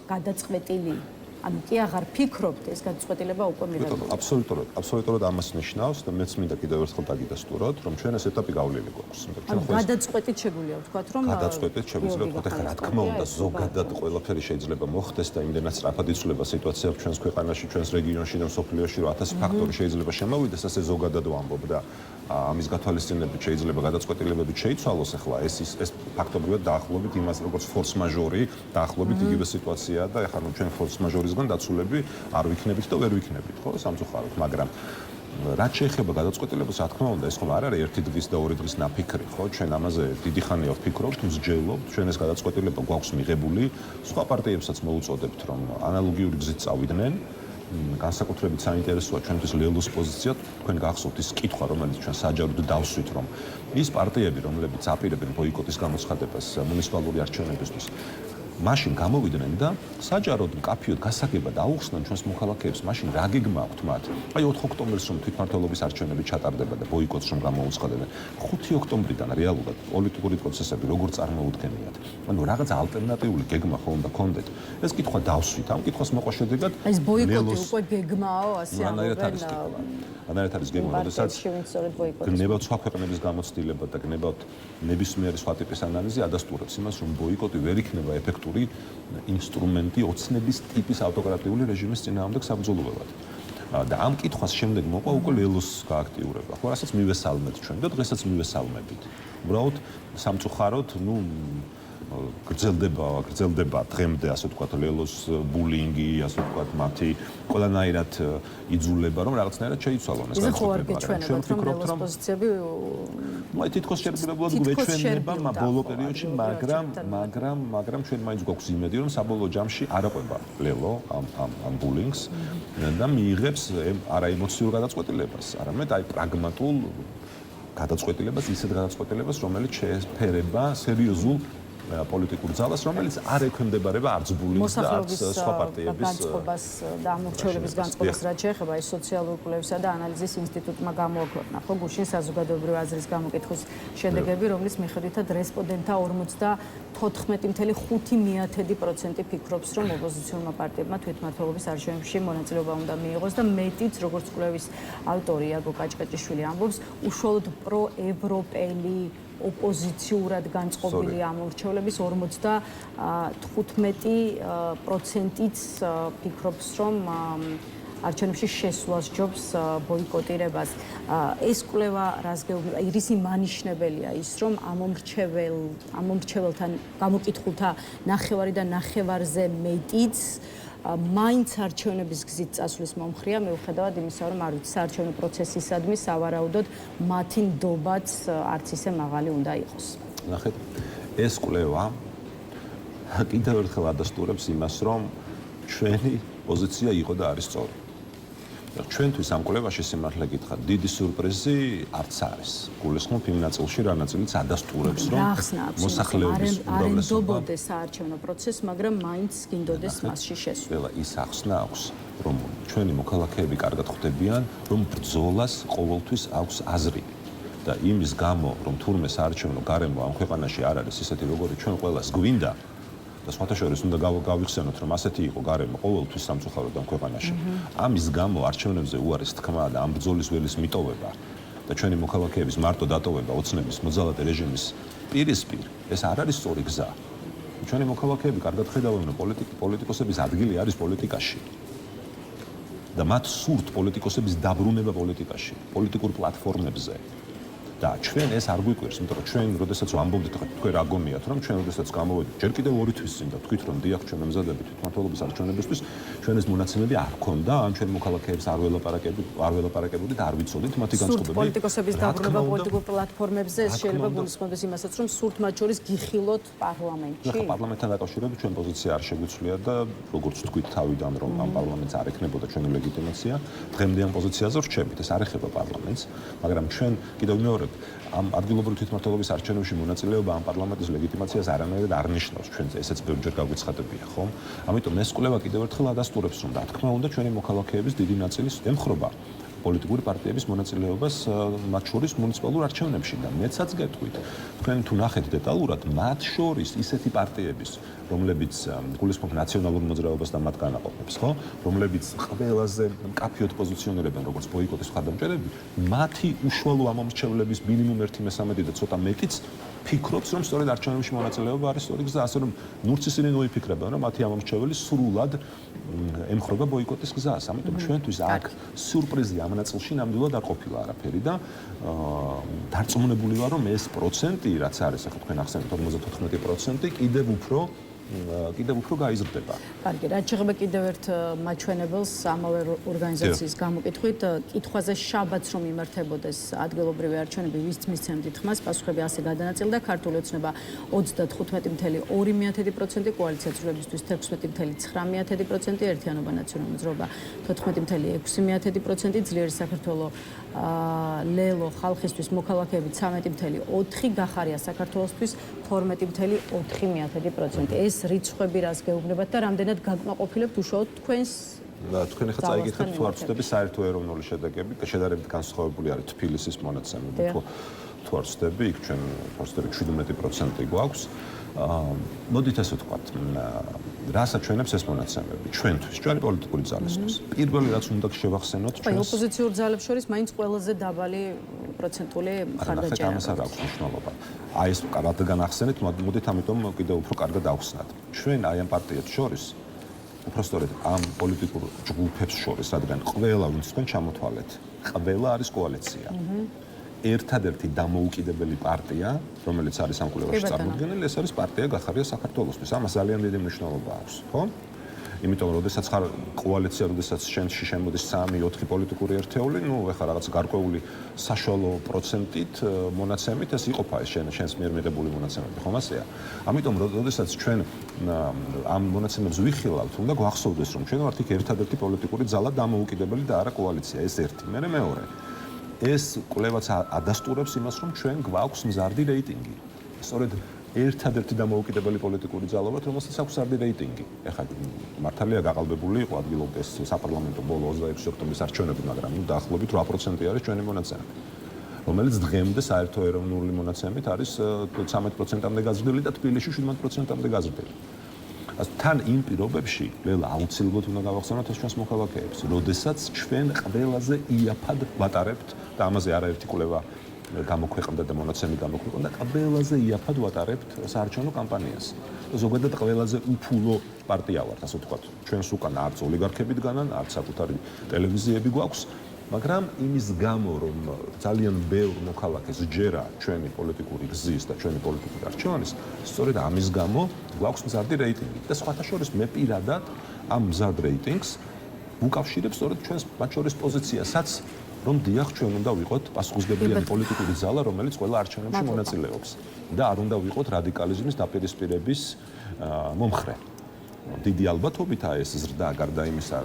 გადაწყვეტილი. ანუ კი აღარ ფიქრობთ ეს გადაწყვეტილება უკვე მიღებული. აბსოლუტურად ამას ნიშნავს და მეც მინდა კიდევ ერთხელ დაგიდასტუროთ, რომ ჩვენ ეს ეტაპი გავლილი გვაქვს. ანუ გადაწყვეტით შეგვიძლია ვთქვათ, რომ გადაწყვეტით შეგვიძლია ვთქვათ, ეხლა რა თქმა უნდა, ზოგადად ყველაფერი შეიძლება მოხდეს და იმდენად სწრაფად იცვლება სიტუაცია ჩვენს ქვეყანაში, ჩვენს რეგიონში და მსოფლიოში, რომ 1000 ფაქტორი შეიძლება შემოვიდეს, ასე ზოგადად ვამბობ და ამის გათვალისწინებით შეიძლება გადაწყვეტილებებით შეიცვალოს. ეხლა ეს ფაქტობრივად დაახლოებით იმას, როგორც ფორს მაჟორი, დაახლოებით იგივე სიტუაციაა და ეხლა ჩვენ ფორს მაჟორისგან დაცულები არ ვიქნებით და ვერ ვიქნებით, ხო, სამწუხაროდ, მაგრამ რაც შეეხება გადაწყვეტილებას, რა თქმა უნდა, ეს ხომ არ არის ერთი დღის და ორი დღის ნაფიქრი, ხო? ჩვენ ამაზე დიდი ხანია ვფიქრობთ, მსჯელობთ, ჩვენ ეს გადაწყვეტილება გვაქვს მიღებული, სხვა პარტიებსაც მოუწოდებთ, რომ ანალოგიური გზით წავიდნენ. განსაკუთრებით საინტერესოა ჩვენთვის ლელოს პოზიცია, თქვენ გახსოვთ ის კითხვა, რომელიც ჩვენ საჯაროდ დავსვით, რომ ის პარტიები, რომლებიც აპირებენ ბოიკოტის გამოცხადებას მუნიციპალური არჩევნებისთვის, მაშინ გამოვიდნენ და საჯაროდ მკაფიოდ გასაგებად აუხსნან ჩვენს მოქალაქეებს, მაშინ რა გეგმა აქვთ მათ? აი 4 ოქტომბერს რომ თვითმმართველობის არჩევნები ჩატარდება და ბოიკოტს რომ გამოუცხადებენ, 5 ოქტომბრიდან რეალურად პოლიტიკური პროცესები როგორ წარმოუდგენიათ? ანუ რაღაც ალტერნატიული გეგმა ხომ უნდა გქონდეთ? ეს კითხვა დავსვით, ამ კითხვის მოყვა შედეგად ეს ბოიკოტი უკვე გეგმაო, ასე ამბობენ. ანარეთ არის გეგმა, როდესაც გნებავთ სხვა ქვეყნების გამოცდილება და გნებავთ ნებისმიერი სხვა ტიპის ანალიზი ადასტურებს იმას, რომ ბოიკოტი ვერ იქნება ეფექტური ინსტრუმენტი ოცნების ტიპის ავტოკრატიული რეჟიმის წინააღმდეგ საბრძოლველად. და ამ კითხვას შემდეგ მოყვა უკვე ლელოს გააქტიურება. ხო, რასაც მივესალმეთ ჩვენ და დღესაც მივესალმებით. უბრალოდ სამწუხაროდ, გრძელდება დღემდე, ასე ვთქვათ, ლელოს ბულინგი, ასე ვთქვათ, მათი ყველანაირად იძულება, რომ რაღაცნაირად შეიცვალონ ეს გადაწყვეტილება. ჩვენ ვფიქრობთ, რომ პოზიციები აი თითქოს შეგრძნებულად გვეჩვენება ბოლო პერიოდში, მაგრამ ჩვენ მაინც გვაქვს იმედი, რომ საბოლოო ჯამში არ აყვება ლელო ამ ბულინგს და მიიღებს არა ემოციურ გადაწყვეტილებას, არამედ აი პრაგმატულ გადაწყვეტილებას, ისეთ გადაწყვეტილებას, რომელიც შეეფერება სერიოზულ პოლიტიკურ ძალას, რომელიც არ ექვემდებარება არც ბულინგს და არც სხვა პარტიების განწყობას და ამორჩევლების განწყობას, რაც შეეხება ეს სოციალური კვლევისა და ანალიზის ინსტიტუტმა გამოაქვეყნა, ხო, გუშინ საზოგადოებრივი აზრის გამოკითხვის შედეგები, რომლის მიხედვითაც რესპონდენტთა 54.5% ფიქრობს, რომ ოპოზიციურმა პარტიებმა თვითმმართველობის არჩევნებში მონაწილეობა უნდა მიიღოს და მეტიც, როგორც კვლევის ავტორი იაგო კაჭკაჭიშვილი ამბობს, უშუალოდ პროევროპელი ოპოზიციურად განწყობილი ამორჩევლების 55%-იც ფიქრობს, რომ არჩევნებში შესვლას ჯობს ბოიკოტირებას. ეს კვლევა რას გეუბნება? რისი მანიშნებელია ის, რომ ამომრჩეველთან გამოკითხულთა ნახევარი და ნახევარზე მეტიც მაინც არჩევნების გზით წასვლის მომხრეა, მიუხედავად იმისა, რომ არ ვიცი საარჩევნო პროცესისადმი სავარაუდოდ მათი ნდობაც არც ისე მაღალი უნდა იყოს. ნახეთ, ეს კვლევა კიდევ ერთხელ ადასტურებს იმას, რომ ჩვენი პოზიცია იყო და არის სწორი. ჩვენთვის ამ კვლევაში სიმართლე გითხრათ, დიდი სიურპრიზი არც არის. გულისხმობ იმ ნაწილში, რა ნაწილიც ადასტურებს, რომ მოსახლეობის უმრავლესობა არენდობოდეს საარჩევნო პროცესს, მაგრამ მაინც გინდოდეს მასში შესვლა. ის ახსნა აქვს, რომ ჩვენი მოქალაქეები კარგად ხვდებიან, რომ ბრძოლას ყოველთვის აქვს აზრი. და იმის გამო, რომ თურმე საარჩევნო გარემო ამ ქვეყანაში არ არის ისეთი, როგორი ჩვენ ყველას გვინდა, და სხვათა შორის უნდა გავიხსენოთ, რომ ასეთი იყო გარემო ყოველთვის სამწუხაროდ ამ ქვეყანაში. ამის გამო არჩევნებზე უარის თქმა და ამ ბრძოლის ველის მიტოვება და ჩვენი მოქალაქეების მარტო დატოვება ოცნების მოძალადე რეჟიმის პირისპირ, ეს არ არის სწორი გზა. ჩვენი მოქალაქეები კარგად ხედავენ, რომ პოლიტიკოსების ადგილი არის პოლიტიკაში. და მათ სურთ პოლიტიკოსების დაბრუნება პოლიტიკაში, პოლიტიკურ პლატფორმებზე. და ჩვენ ეს არ გვიკვირს, იმიტომ რომ ჩვენ როდესაც ვამბობდით, თქვენ რა გონიათ, რომ ჩვენ როდესაც გამოვედით, ჯერ კიდევ 2 თვის წინ და თქვით, რომ დიახ, ჩვენ მემზადებით თვითმმართველობის არჩევნებისთვის, ჩვენ ეს მონაცემები არ გქონდა, ან ჩვენ მოქალაქეებს არ ველაპარაკებოდი და არ ვიცოდით მათი განწყობები. პოლიტიკოსების დაბრუნება პოლიტიკურ პლატფორმებზე შეიძლება გულისხმობდეს იმასაც, რომ სურთ მათ შორის გიხილოთ პარლამენტში. ხო, პარლამენტთან დაკავშირებით ჩვენ პოზიცია არ შეგვიცვლია და როგორც თქვით თავიდან, რომ ამ პარლამენტს არ ექნებოდა ჩვენი ლეგიტიმაცია, დღემდე ამ პოზიციაზე ვრჩებით, ეს არ ეხება პარლამენტს, მაგრამ ჩვენ კიდევ მეორე სწორედ ამ ადგილობრივი თვითმმართველობის არჩევნებში მონაწილეობა ამ პარლამენტის ლეგიტიმაციას არანაირად არ ნიშნავს. ჩვენ ესეც ბევრჯერ გაგვიცხადებია, ხომ? ამიტომ ეს კვლევა კიდევ ერთხელ ადასტურებს, რომ რა თქმა უნდა ჩვენი მოქალაქეების დიდი ნაწილი ემხრობა პოლიტიკური პარტიების მონაწილეობას მათ შორის მუნიციპალურ არჩევნებში და მეცაც გეტყვით, თქვენ თუ ნახეთ დეტალურად, მათ შორის ისეთი პარტიების, რომლებიც გულისხმობ ნაციონალურ მოძრაობას და მათ განაყოფებს, ხო? რომლებიც ყველაზე მკაფიოდ პოზიციონირებენ როგორც ბოიკოტის მხარდამჭერები, მათი უშუალო ამომრჩევლების მინიმუმ 1/13 და ცოტა მეტიც ფიქრობს, რომ სწორედ არჩევნებში მონაწილეობა არის სწორი გზა, ასე რომ ნურც ისინი მოიფიქრებენ, რომ მათი ამომრჩეველი სრულად ემხრობა ბოიკოტის გზას. ამიტომ ჩვენთვის აქ სიურპრიზი ამ ნაწილში ნამდვილად არ ყოფილა არაფერი და დარწმუნებული ვარ, რომ ეს პროცენტი, რაც არის, ახლა თქვენ ახსენეთ 54%, კიდევ უფრო გაიზრდება. კარგი, რაც შეეხება კიდევ ერთ მაჩვენებელს ამავე ორგანიზაციის გამოკითხვით, კითხვაზე შაბათს რომ იმართებოდეს ადგილობრივი არჩევნები, ვის მისცემდით ხმას, პასუხები ასე გადანაწილდა, ქართული ოცნება 35.2%, კოალიცია ცვლილებისთვის 16.9%, ერთიანობა ნაციონალური მოძრაობა 14.6%, ძლიერი საქართველო ლელო ხალხისთვის მოქალაქეები 13.4%, გახარია საქართველოსთვის 12.4%. ეს რიცხვები რას გეუბნებათ და რამდენად გაკმაყოფილებთ უშუალოდ თქვენს და თქვენ ახლა წაიგეთ თუ არ ვწდები საერთო ეროვნული შედეგები, შედარებით განსხვავებული არის თბილისის მონაცემები, თუ არ ვწდები, იქ ჩვენ ვწდები 17% გვაქვს. მოდით ასე ვთქვათ, რას აჩვენებს ეს მონაცემები ჩვენთვის, ჩვენი პოლიტიკური ძალისთვის. პირველი რაც უნდა შევახსენოთ ჩვენს ოპოზიციურ ძალებს შორის მაინც ყველაზე დაბალი პროცენტული მხარდაჭერა. ამას არ აქვს მნიშვნელობა. აი ეს რადგან ახსენეთ, მოდით ამიტომ კიდევ უფრო კარგად ავხსნათ. ჩვენ აი ამ პარტიებს შორის უბრალოდ ამ პოლიტიკურ ჯგუფებს შორის, რადგან ყველა ვინც თქვენ ჩამოთვალეთ, ყველა არის კოალიცია. ერთადერთი დამოუკიდებელი პარტია, რომელიც არის ამ კვლევაში წარმოდგენილი, ეს არის პარტია გახარია საქართველოსთვის. ამას ძალიან დიდი მნიშვნელობა აქვს, ხო? იმიტომ რომ შესაძაც ხარ კოალიცია, შესაძაც შენში შემოდის 3-4 პოლიტიკური ერთეული, ნუ ეხლა რაღაც გარკვეული საშუალო პროცენტით მონაცემით ეს იყოფა ეს შენს მიერ მიღებული მონაცემები, ხომ ასეა? ამიტომ შესაძაც ჩვენ ამ მონაცემებს ვიხილავთ, უნდა გვახსოვდეს, რომ ჩვენ ვართ იქ ერთადერთი პოლიტიკური ძალა დამოუკიდებელი და არა კოალიცია, ეს ერთი. მეორე. ეს კვლევაც ადასტურებს იმას, რომ ჩვენ გვაქვს მზარდი რეიტინგი. სწორედ ერთადერთი დამოუკიდებელი პოლიტიკური ძალა ვართ, რომელსაც აქვს მზარდი რეიტინგი. ეხლა მართალია გაყალბებული იყო ადგილობრივ საპარლამენტო ბოლო 26 ოქტომბრის არჩევნები, მაგრამ ნუ დაახლოებით 8% არის ჩვენი მონაცემები, რომელიც დღემდე საერთო ეროვნული მონაცემით არის 13%-მდე გაზრდილი და თბილისში 17%-მდე გაზრდილი. თან იმ პირობებში, ლელა აუცილებლად უნდა გავახსენოთ ეს ჩვენს მოქალაქეებს, როდესაც ჩვენ ყველაზე იაფად ვატარებთ და ამაზე არაერთი კვლევა გამოქვეყნდა და მონაცემი გამოქვეყნდა, ყველაზე იაფად ვატარებთ საარჩევნო კამპანიას. ზოგადად ყველაზე უფულო პარტია ვართ, ასე ვთქვათ. ჩვენს უკან არც ოლიგარქები დგანან, არც საკუთარი ტელევიზიები გვაქვს, მაგრამ იმის გამო, რომ ძალიან ბევრ მოქალაქეს ჯერა ჩვენი პოლიტიკური გზის და ჩვენი პოლიტიკური არჩევანის, სწორედ ამის გამო გვაქვს მზარდი რეიტინგი. და სხვათა შორის მე პირადად ამ მზარდ რეიტინგს ვუკავშირებ სწორედ ჩვენს მათ შორის პოზიციასაც, რომ დიახ, ჩვენ უნდა ვიყოთ პასუხისმგებლიანი პოლიტიკური ძალა, რომელიც ყველა არჩევნებში მონაწილეობს და არ უნდა ვიყოთ რადიკალიზმის დაპირისპირების მომხრე. დიდი ალბათობითაა ეს ზრდა გარდა იმისა,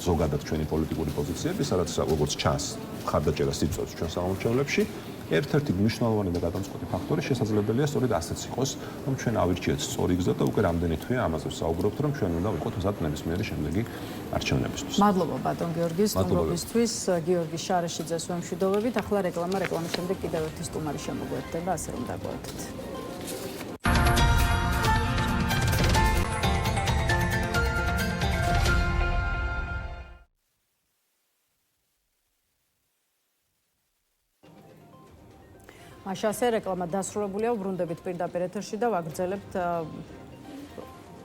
ზოგადად ჩვენი პოლიტიკური პოზიციები, სადაც როგორც ჩანს, მხარდაჭერას იწვევს ჩვენ სამომრჩევლებში, ერთ-ერთი მნიშვნელოვანი და გადამწყვეტი ფაქტორი შესაძლებელია სწორედ ასეც იყოს, რომ ჩვენ ავირჩიეთ სწორი გზა და უკვე რამდენი თვეა ამაზე ვსაუბრობთ, რომ ჩვენ უნდა ვიყოთ მზად ნებისმიერი შემდეგი არჩევნებისთვის. მადლობა ბატონ გიორგი სტუმრობისთვის, გიორგი შარეშიძეს ვემშვიდობებით. ახლა რეკლამის შემდეგ კიდევ ერთი სტუმარი შემოგვერთდება, ასე რომ დაგვაერთეთ. მაშასე რეკლამა დასრულებულია, ვბრუნდებით პირდაპირ ეთერში და ვაგრძელებთ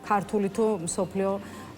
ქართული თუ მსოფლიო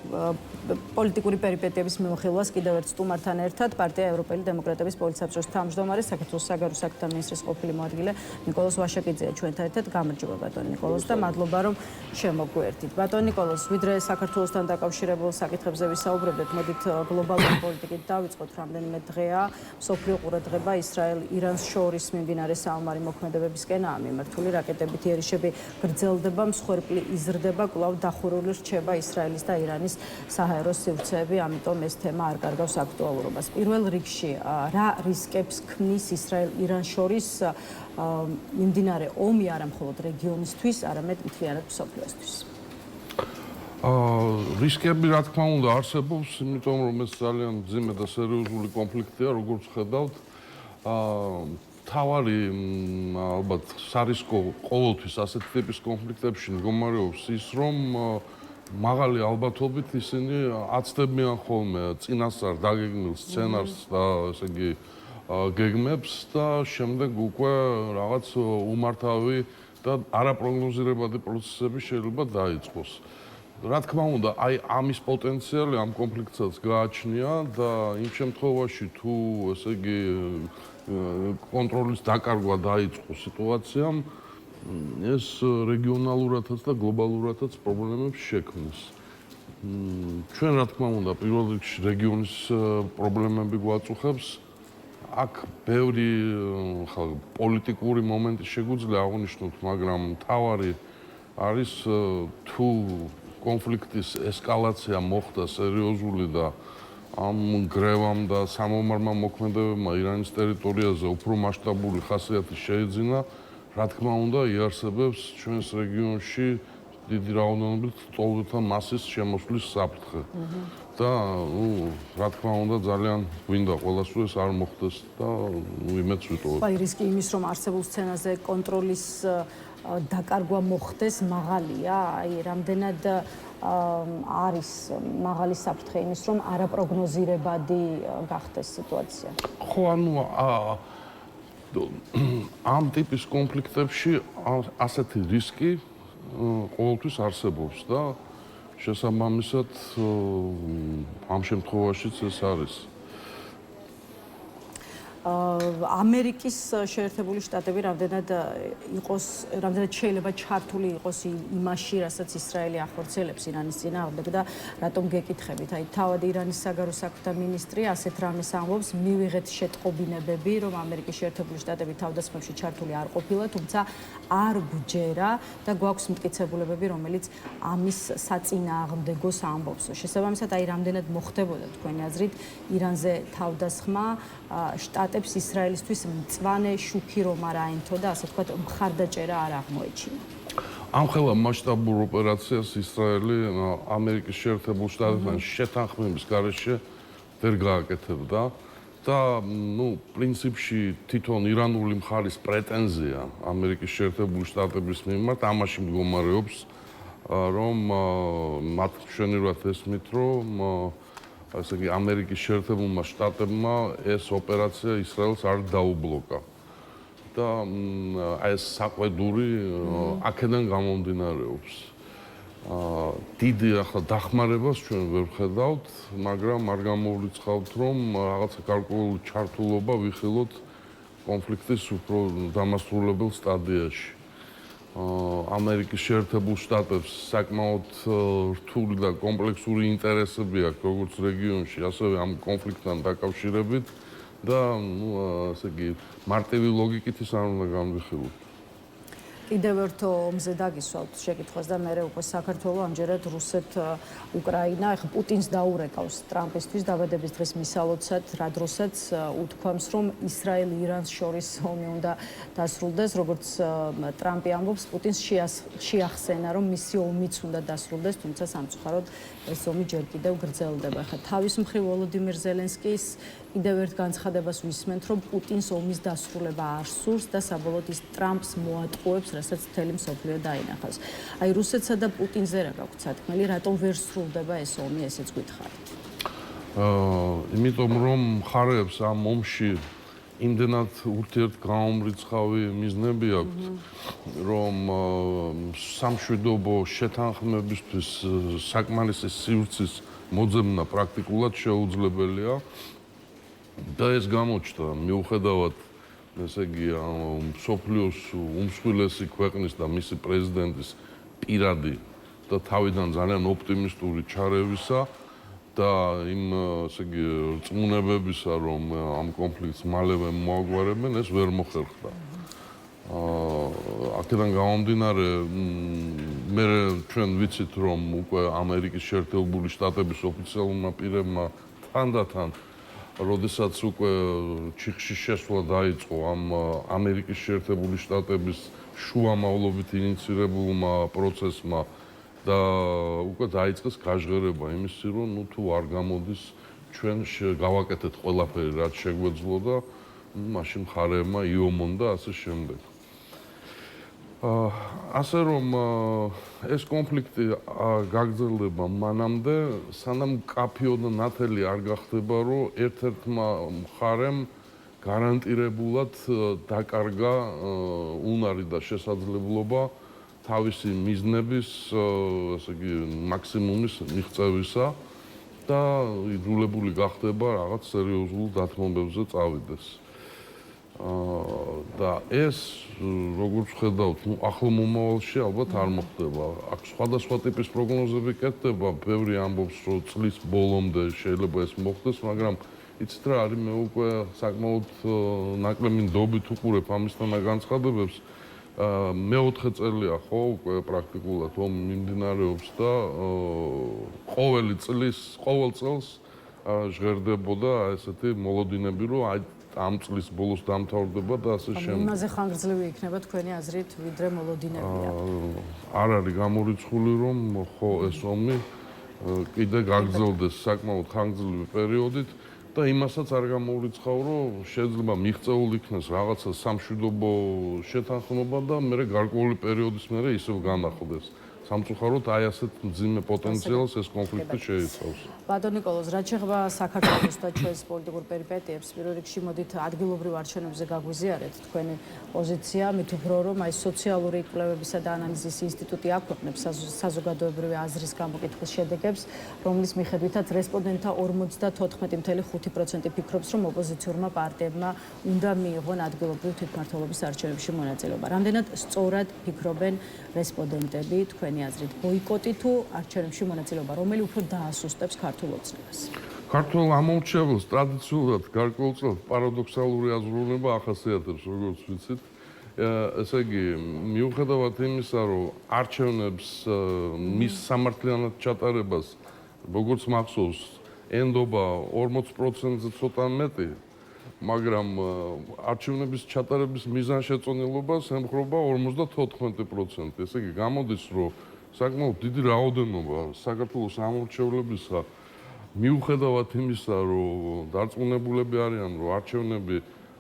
პოლიტიკური პერიპეტიების მიმოხილვას კიდევ ერთ სტუმართან ერთად პარტია ევროპელი დემოკრატების პოლიტსაბჭოს თავმჯდომარე, საქართველოს საგარეო საქმეთა მინისტრის ყოფილი მოადგილე ნიკოლოზ ვაშაკიძეა ჩვენთან ერთად. გამარჯობა ბატონ ნიკოლოზ და მადლობა რომ შემოგვერთით. ბატონ ნიკოლოზ, ვიდრე საქართველოსთან დაკავშირებულ საკითხებზე ვისაუბრებდეთ, მოდით გლობალური პოლიტიკით დავიწყოთ. რამდენიმე დღეა მსოფლიო ყურადღება ისრაელ-ირანს შორის მიმდინარე საომარი მოქმედებებისკენაა მიმართული. რაკეტებით იერიშები გრძელდება, მსხვერპლი იზრდება, კვლავ დახურული რჩება ისრაელის და ირანის საჰაერო სივრცეები, ამიტომ ეს თემა არ კარგავს აქტუალურობას. პირველ რიგში, რა რისკებს ქმნის ისრაელ-ირანს შორის მიმდინარე ომი არა მხოლოდ რეგიონისთვის, არამედ მთლიანად მსოფლიოსთვის? რისკები რა თქმა უნდა არსებობს, იმიტომ რომ ეს ძალიან მძიმე და სერიოზული კონფლიქტია, როგორც ხედავთ. თავარი ალბათ სარისკო ყოველთვის ასეთი ტიპის კონფლიქტებში მდგომარეობს ის, რომ მაღალი ალბათობით ისინი აცდებიან ხოლმე წინასწარ დაგეგმილ სცენარს და ესე იგი გეგმებს და შემდეგ უკვე რაღაც უმართავი და არაპროგნოზირებადი პროცესები შეიძლება დაიწყოს. რა თქმა უნდა, აი ამის პოტენციალი ამ კონფლიქტსაც გააჩნია და იმ შემთხვევაში თუ ესე იგი კონტროლის დაკარგვა დაიწყოს სიტუაციამ, ეს რეგიონალურადაც და გლობალურადაც პრობლემებს შექმნის. ჩვენ რა თქმა უნდა, პირველ რიგში რეგიონის პრობლემები გვაწუხებს. აქ ბევრი პოლიტიკური მომენტი შეგვიძლია აღვნიშნოთ, მაგრამ მთავარი არის თუ კონფლიქტის ესკალაცია მოხდა სერიოზული და ამ გრევამ და სამომარმა მოქმედებებმა ირანის ტერიტორიაზე უფრო მასშტაბური ხასიათი შეეძინა, რა თქმა უნდა, იარსებებს ჩვენს რეგიონში დიდი რაოდენობით ტოლღთა მასის შემოსვლის საფრთხე. და რა თქმა უნდა, ძალიან გვინდა ყველას რომ ეს არ მოხდეს და იმედს ვიტოვებ. აი რისკი იმის რომ არსებულ სცენაზე კონტროლის დაკარგვა მოხდეს მაღალია, აი რამდენად არის მაღალი საფრთხე იმის რომ არაპროგნოზირებადი გახდეს სიტუაცია. ხო, ანუ ამ ტიპის კონფლიქტებში ასეთი რისკი ყოველთვის არსებობს და შესაბამისად ამ შემთხვევაშიც ეს არის. ამერიკის შეერთებული შტატები რამდენად შეიძლება ჩართული იყოს იმაში, რასაც ისრაელი ახორციელებს ირანის წინააღმდეგ და რატომ გეკითხებით? აი თავად ირანის საგარეო საქმეთა მინისტრი ასეთ რამეს ამბობს, მივიღეთ შეტყობინებები, რომ ამერიკის შეერთებული შტატები თავდასხმებში ჩართული არ ყოფილა, თუმცა არ გვჯერა და გვაქვს მტკიცებულებები, რომელიც ამის საწინააღმდეგოს ამბობს. შესაბამისად, აი რამდენად მოხდებოდა თქვენი აზრით ირანზე თავდასხმა შტატებს ისრაელისთვის მწვანე შუქი რომ არ აენთო და ასე ვთქვათ მხარდაჭერა არ აღმოეჩინა. ამხელა მასშტაბურ ოპერაციას ისრაელი ამერიკის შეერთებულ შტატებთან შეთანხმების გარეშე ვერ გააკეთებდა და პრინციპში თვითონ ირანული მხარის პრეტენზია ამერიკის შეერთებული შტატების მიმართ ამაში მდგომარეობს, რომ მათ მშვენივრად ესმით, რომ ასე იგი ამერიკის შეერთებულმა შტატებმა ეს ოპერაცია ისრაელს არ დაუბლოკა. და ეს საყვედური აქედან გამომდინარეობს. დიდი ახლა დახმარებას ჩვენ ვერ ვხედავთ, მაგრამ არ გამოვრიცხავთ, რომ რაღაცა გარკვეული ჩართულობა ვიხილოთ კონფლიქტის უფრო დამასრულებელ სტადიაში. ამერიკის შეერთებულ შტატებს საკმაოდ რთული და კომპლექსური ინტერესები აქვს როგორც რეგიონში, ასევე ამ კონფლიქტთან დაკავშირებით და ასე იგი მარტივი ლოგიკით ის არ უნდა განვიხილოთ. კიდევ ერთ ომზე დაგისვავთ შეკითხვას და მე უკვე საქართველოს ამჯერად რუსეთ-უკრაინა, ეხლა პუტინს დაურეკავს ტრამპისთვის დაბადების დღის მისალოცად, რა დროსაც უთქვამს, რომ ისრაელ-ირანს შორის ომი უნდა დასრულდეს, როგორც ტრამპი ამბობს, პუტინს შეახსენა, რომ მისი ომიც უნდა დასრულდეს, თუმცა სამწუხაროდ ეს ომი ჯერ კიდევ გრძელდება. ეხლა თავის მხრივ ვოლოდიმირ ზელენსკის კიდევ ერთ განცხადებას ვისმენთ, რომ პუტინს ომის დასრულება არ სურს და საბოლოოდ ის ტრამპს მოატყუებს, რასაც მთელი მსოფლიო დაინახავს. აი რუსეთსა და პუტინზე რა გაქვთ სათქმელი, რატომ ვერ სრულდება ეს ომი, ესეც გითხარით. იმიტომ რომ მხარეებს ამ ომში იმდენად ურთიერთგამომრიცხავი მიზნები აქვთ, რომ სამშვიდობო შეთანხმებისთვის საკმარისი სივრცის მოძებნა პრაქტიკულად შეუძლებელია. და ეს გამოჩნდა მიუხედავად ესე იგი მსოფლიოს უმსხვილესი ქვეყნის და მისი პრეზიდენტის პირადი და თავიდან ძალიან ოპტიმისტური ჩარევისა და იმ ესე იგი რწმუნებებისა, რომ ამ კონფლიქტს მალევე მოაგვარებენ, ეს ვერ მოხერხდა. აქედან გამომდინარე მე ჩვენ ვიცით რომ უკვე ამერიკის შეერთებული შტატების ოფიციალურმა პირებმა თანდათან როდესაც უკვე ჩიხში შესვლა დაიწყო ამ ამერიკის შეერთებული შტატების შუამავლობით ინიცირებულმა პროცესმა და უკვე დაიწყეს გაჟღერება იმისი რომ თუ არ გამოდის ჩვენ გავაკეთეთ ყველაფერი რაც შეგვეძლო და მაშინ მხარეებმა იომონ და ასე შემდეგ. ასე რომ ეს კონფლიქტი გაგრძელდება მანამდე, სანამ კაფეო და ნათელი არ გახდება, რომ ერთ-ერთმა მხარემ გარანტირებულად დაკარგა უნარი და შესაძლებლობა თავისი მიზნების, ასე იგი, მაქსიმუმის მიღწევისა და იძულებული გახდება რაღაც სერიოზულ დათმობებზე წავიდეს. და ეს როგორც ხედავთ, ახლო მომავალში ალბათ არ მოხდება. აქ სხვადასხვა ტიპის პროგნოზები კეთდება, ბევრი ამბობს, რომ წლის ბოლომდე შეიძლება ეს მოხდეს, მაგრამ იცით რა არის, მე უკვე საკმაოდ ნაკლები ნდობით უყურებ ამისთან განცხადებებს. მე-4 წელია ხო უკვე პრაქტიკულად ომი მიმდინარეობს და ყოველ წელს ჟღერდებოდა ესეთი მოლოდინები, რომ აი ამ წლის ბოლოს დამთავრდება და ასე შემდეგ. იმაზე ხანგრძლივი იქნება თქვენი აზრით, ვიდრე მოლოდინებია. არ არის გამორიცხული, რომ ხო ეს ომი კიდე გაგრძელდეს საკმაოდ ხანგრძლივი პერიოდით და იმასაც არ გამოურიცხავ, რომ შეიძლება მიღწეულ იქნას რაღაცა სამშვიდობო შეთანხმება და მე გარკვეული პერიოდის მერე ისევ განახლდეს. სამწუხაროდ აი ასეთ მძიმე პოტენციალს ეს კონფლიქტი შეიცავს. ბატონ ნიკოლოზ, რაც შეეხება საქართველოს და ჩვენს პოლიტიკურ პერიპეტიებს, პირველ რიგში მოდით ადგილობრივ არჩევნებზე გაგვიზიარეთ თქვენი პოზიცია, მით უფრო რომ აი სოციალური კვლევებისა და ანალიზის ინსტიტუტი აქვეყნებს საზოგადოებრივი აზრის გამოკითხვის შედეგებს, რომლის მიხედვითაც რესპონდენტთა 54.5% ფიქრობს, რომ ოპოზიციურმა პარტიებმა უნდა მიიღონ ადგილობრივ თვითმმართველობის არჩევნებში მონაწილეობა. რამდენად სწორად ფიქრობენ რესპონდენტები თქვენი აზრით, ბოიკოტი თუ არჩევნებში მონაწილეობა, რომელი უფრო დაასუსტებს ქართულ ოცნებას? ქართულ ამორჩეველს ტრადიციულად გარკვეულწილად პარადოქსალური აზროვნება ახასიათებს, როგორც ვიცით. ესე იგი, მიუხედავად იმისა, რომ არჩევნებს მის სამართლიანად ჩატარებას, როგორც მახსოვს, ენდობა 40%-ზე ცოტა მეტი, მაგრამ არჩევნების ჩატარების მიზანშეწონილობას ემხრობა 54%. ესე იგი, გამოდის, რომ საკმაოდ დიდი რაოდენობა საქართველოს ამორჩევლებისა მიუხედავად იმისა, რომ დარწმუნებულები არიან, რომ არჩევნები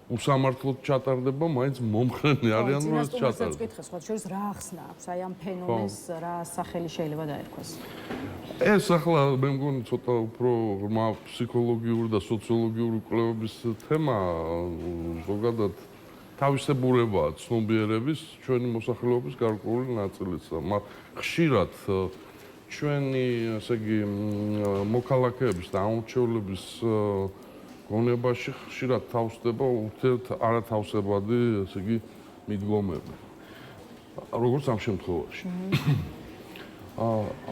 უსამართლოდ ჩატარდება, მაინც მომხრენი არიან, რომ ეს ჩატარდება. წინასწარ სხვა შორის რა ახსნა აქვს? აი ამ ფენომენს რა სახელი შეიძლება დაერქვას? ეს ახლა მე მგონი ცოტა უფრო ღრმა ფსიქოლოგიური და სოციოლოგიური კვლევების თემა, ზოგადად თავისებურებაა ცნობიერების ჩვენი მოსახლეობის გარკვეული ნაწილისა. ხშირად ჩვენი, ასე იგი, მოქალაქეების და ამორჩევლების გონებაში ხშირად თავსდება ურთიერთ არათავსებადი, ასე იგი, მიდგომები. როგორც ამ შემთხვევაში.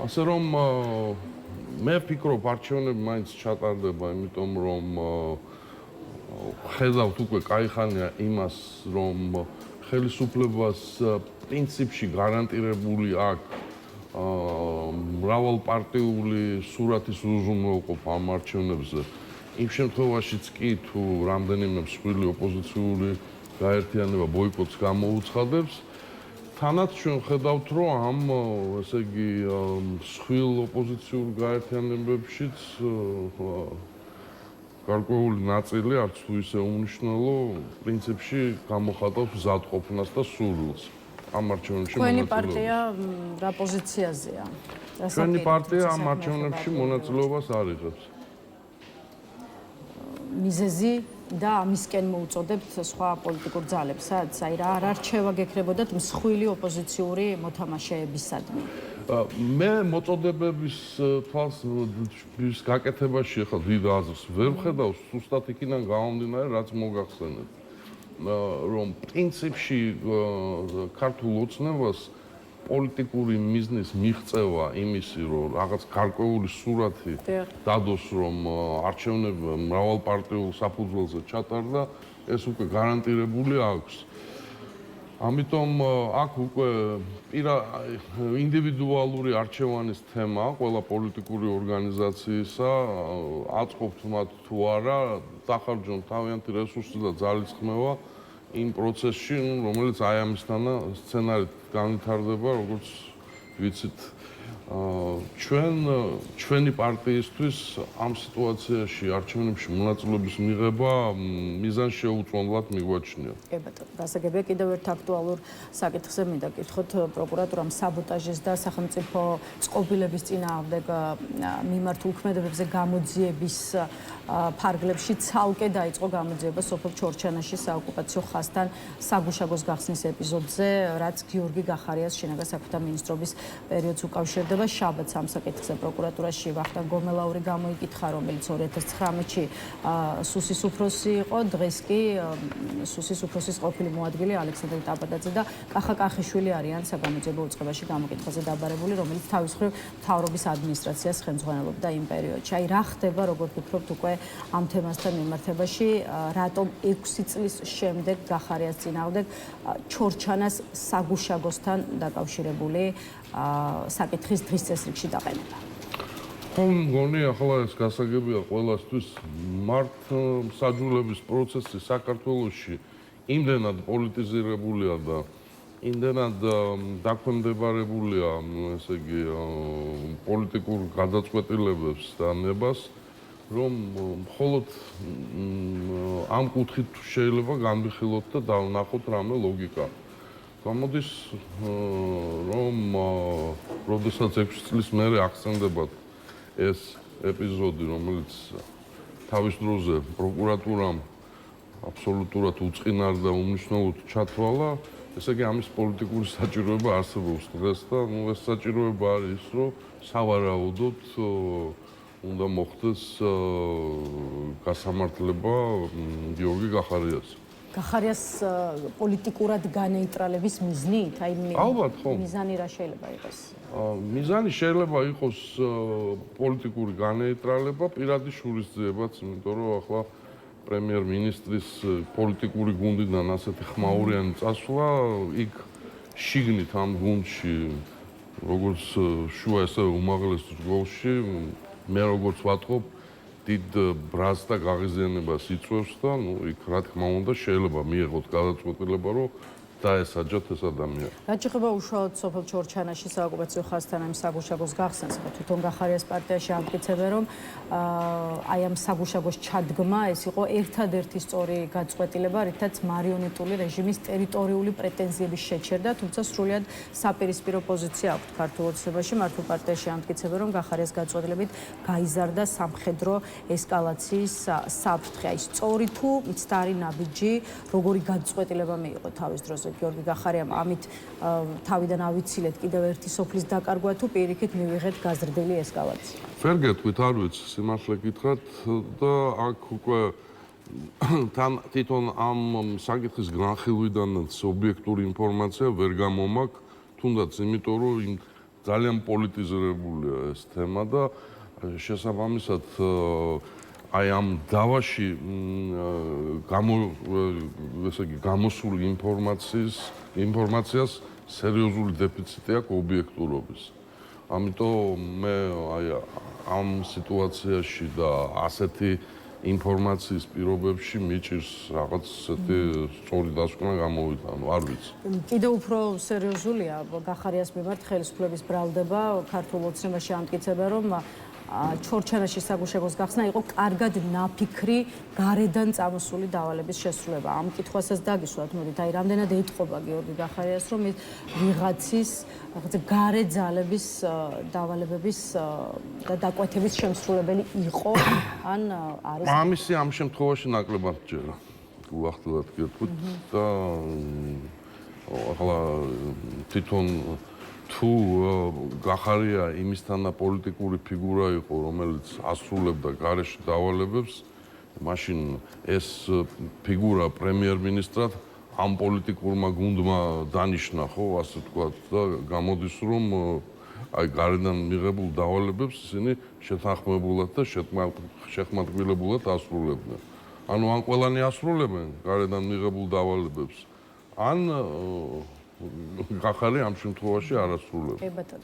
ასე რომ მე ვფიქრობ, არჩევნები მაინც ჩატარდება, იმიტომ რომ ხედავთ უკვე კაი ხანია იმას, რომ ხელისუფლებას პრინციპში გარანტირებული აქვს მრავალპარტიული სურათის უზრუნველყოფა ამ არჩევნებზე. იმ შემთხვევაშიც კი თუ რამდენიმე მსხვილი ოპოზიციური გაერთიანება ბოიკოტს გამოუცხადებს, თანაც ჩვენ ხედავთ, რომ ამ, ესე იგი, მსხვილ ოპოზიციურ გაერთიანებებშიც გარკვეული ნაწილი არც თუ ისე უმნიშვნელო პრინციპში გამოხატავს მზადყოფნას და სურვილს ამ არჩევნებში მონაწილეობას. თქვენი პარტია რა პოზიციაზეა? ჩვენი პარტია ამ არჩევნებში მონაწილეობას არ იღებს. მიზეზი და ამისკენ მოუწოდებთ სხვა პოლიტიკურ ძალებსაც? აი რა რჩევა გექნებოდათ მსხვილი ოპოზიციური მოთამაშეებისადმი? მე მოწოდებების თვალსაზრისით გაკეთებაში ახლა დიდ აზრს ვერ ვხედავ, ზუსტად იქიდან გამომდინარე, რაც მოგახსენეთ. რომ პრინციპში ქართულ ოცნებას პოლიტიკური მიზნის მიღწევა იმისი, რომ რაღაც გარკვეული სურათი დადოს, რომ არჩევნები მრავალპარტიულ საფუძველზე ჩატარდა, ეს უკვე გარანტირებული აქვს. ამიტომ აქ უკვე ინდივიდუალური არჩევანის თემა ყველა პოლიტიკური ორგანიზაციისა აწყობთ მათ თუ არა დახარჯონ თავიანთი რესურსი და ძალისხმევა იმ პროცესში, რომელიც აი ამისთანა სცენარით განვითარდება, როგორც ვიცით, ჩვენი პარტიისთვის ამ სიტუაციაში არჩევნებში მონაწილეობის მიღება მიზანშეუწმებლად მიგვაჩნია. კი ბატონო, გასაგებია კიდევ ერთ აქტუალურ საკითხზე მინდა გითხოთ პროკურატურამ საბოტაჟის და სახელმწიფო წყობილების წინააღმდეგ მიმართულ ქმედებებზე გამოძიების ფარგლებში ცალკე დაიწყო გამოძიება სოფელ ჩორჩანაში საოკუპაციო ხაზთან საგუშაგოს გახსნის ეპიზოდზე, რაც გიორგი გახარიას შინაგან საქმეთა მინისტრობის პერიოდს უკავშირდება. შაბათს ამ საკითხზე პროკურატურაში ვახტანგ გომელაური გამოიკითხა, რომელიც 2019-ში სუსის უფროსი იყო, დღეს კი სუსის უფროსის ყოფილი მოადგილე ალექსანდრე ტაბადაძე და კახა კახიშვილი არიან საგამოძიებო უწყებაში გამოკითხვაზე დაბარებული, რომელიც თავის მხრივ მთავრობის ადმინისტრაციას ხელმძღვანელობდა იმ პერიოდში. აი რა ხდება, როგორ ფიქრობთ უკვე ამ თემასთან მიმართებაში, რატომ 6 წლის შემდეგ გახარიას წინააღმდეგ ჩორჩანას საგუშაგოსთან დაკავშირებული საკითხის დღის წესრიგში დაყენება? მგონი ახლა ეს გასაგებია ყველასთვის მართლმსაჯულების პროცესი საქართველოში იმდენად პოლიტიზირებულია და იმდენად დაქვემდებარებულია, ესე იგი, პოლიტიკურ გადაწყვეტილებებს და ნებას, რომ მხოლოდ ამ კუთხით შეიძლება განვიხილოთ და დავნახოთ რამე ლოგიკა. გამოდის რომ როდესაც 6 წლის მერე ახსენდებათ ეს ეპიზოდი, რომელიც თავის დროზე პროკურატურამ აბსოლუტურად უწყინარ და უმნიშვნელოდ ჩათვალა, ესე იგი ამის პოლიტიკური საჭიროება არსებობს დღეს და ეს საჭიროება არის ის, რომ სავარაუდოდ უნდა მოხდეს გასამართლება გიორგი გახარიას. გახარიას პოლიტიკურად განეიტრალების მიზნით? ალბათ, ხო. მიზანი რა შეიძლება იყოს? მიზანი შეიძლება იყოს პოლიტიკური განეიტრალება, პირადი შურისძიებაც, იმიტომ რომ ახლა პრემიერ-მინისტრის პოლიტიკური გუნდიდან ასეთი ხმაურიანი წასვლა, იქ შიგნით ამ გუნდში, როგორც შუა ესე უმაღლეს ჯგუფში, მე როგორც ვატყობ, დიდ ბრაზს და გაღიზიანებას იწვევს და იქ რა თქმა უნდა შეიძლება მიიღოთ გადაწყვეტილება, რომ დაესაჯოთ ეს ადამიანი. რაც შეეხება უშუალოდ სოფელ ჩორჩანაში საოკუპაციო ხაზთან ამ საგუშაგოს გახსნას, თვითონ გახარიას პარტიაში ამტკიცებენ, რომ აი ამ საგუშაგოს ჩადგმა ეს იყო ერთადერთი სწორი გადაწყვეტილება, რითაც მარიონეტული რეჟიმის ტერიტორიული პრეტენზიების შეჩერდა, თუმცა სრულიად საპირისპირო პოზიცია აქვს ქართულ ოცნებაში. მართულ პარტიაში ამტკიცებენ, რომ გახარიას გადაწყვეტილებით გაიზარდა სამხედრო ესკალაციის საფრთხე. აი სწორი თუ მცდარი ნაბიჯი, როგორი გადაწყვეტილება მიიღო თავის დროზე გიორგი გახარიამ, ამით თავიდან ავიცილეთ კიდევ ერთი სოფლის დაკარგვა თუ პირიქით მივიღეთ გაზრდილი ესკალაცია? ვერ გეტყვით, არ ვიცი, სიმართლე გითხრათ და აქ უკვე თან თვითონ ამ საკითხის განხილვიდანაც ობიექტური ინფორმაცია ვერ გამომაქვს, თუნდაც იმიტომ რომ ძალიან პოლიტიზირებულია ეს თემა და შესაბამისად აი ამ დავაში გამოსული ინფორმაციას სერიოზული დეფიციტი აქვს ობიექტურობის. ამიტომ მე აი ამ სიტუაციაში და ასეთი ინფორმაციის პირობებში მიჭირს რაღაც ესეთი სწორი დასკვნა გამოვიდა, არ ვიცი. კიდევ უფრო სერიოზულია გახარიას მიმართ ხელისუფლების ბრალდება, ქართულ ოცნებაში ამტკიცებენ, რომ ჩორჩანაში საგუშაგოს გახსნა იყო კარგად ნაფიქრი გარედან წამოსული დავალების შესრულება. ამ კითხვასაც დაგისვათ, მოდით, აი რამდენად ეტყობა გიორგი გახარიას, რომ რაღაცის გარე ძალების დავალებების და დაკვეთების შემსრულებელი იყო, ან არის? ამისი ამ შემთხვევაში ნაკლებად ჯერა. უახტლად გეტყვით და ახლა თვითონ თუ გახარია იმისთანა პოლიტიკური ფიგურა იყო, რომელიც ასრულებდა გარეშე დავალებებს, მაშინ ეს ფიგურა პრემიერ-მინისტრად ამ პოლიტიკურმა გუნდმა დანიშნა, ხო, ასე ვთქვათ, და გამოდის, რომ აი გარედან მიღებულ დავალებებს ისინი შეთანხმებულად და შეხმატკილებულად ასრულებდნენ. ანუ ან ყველანი ასრულებენ გარედან მიღებულ დავალებებს, ან გახარი ამ შემთხვევაში არასრულებს. კი ბატონო.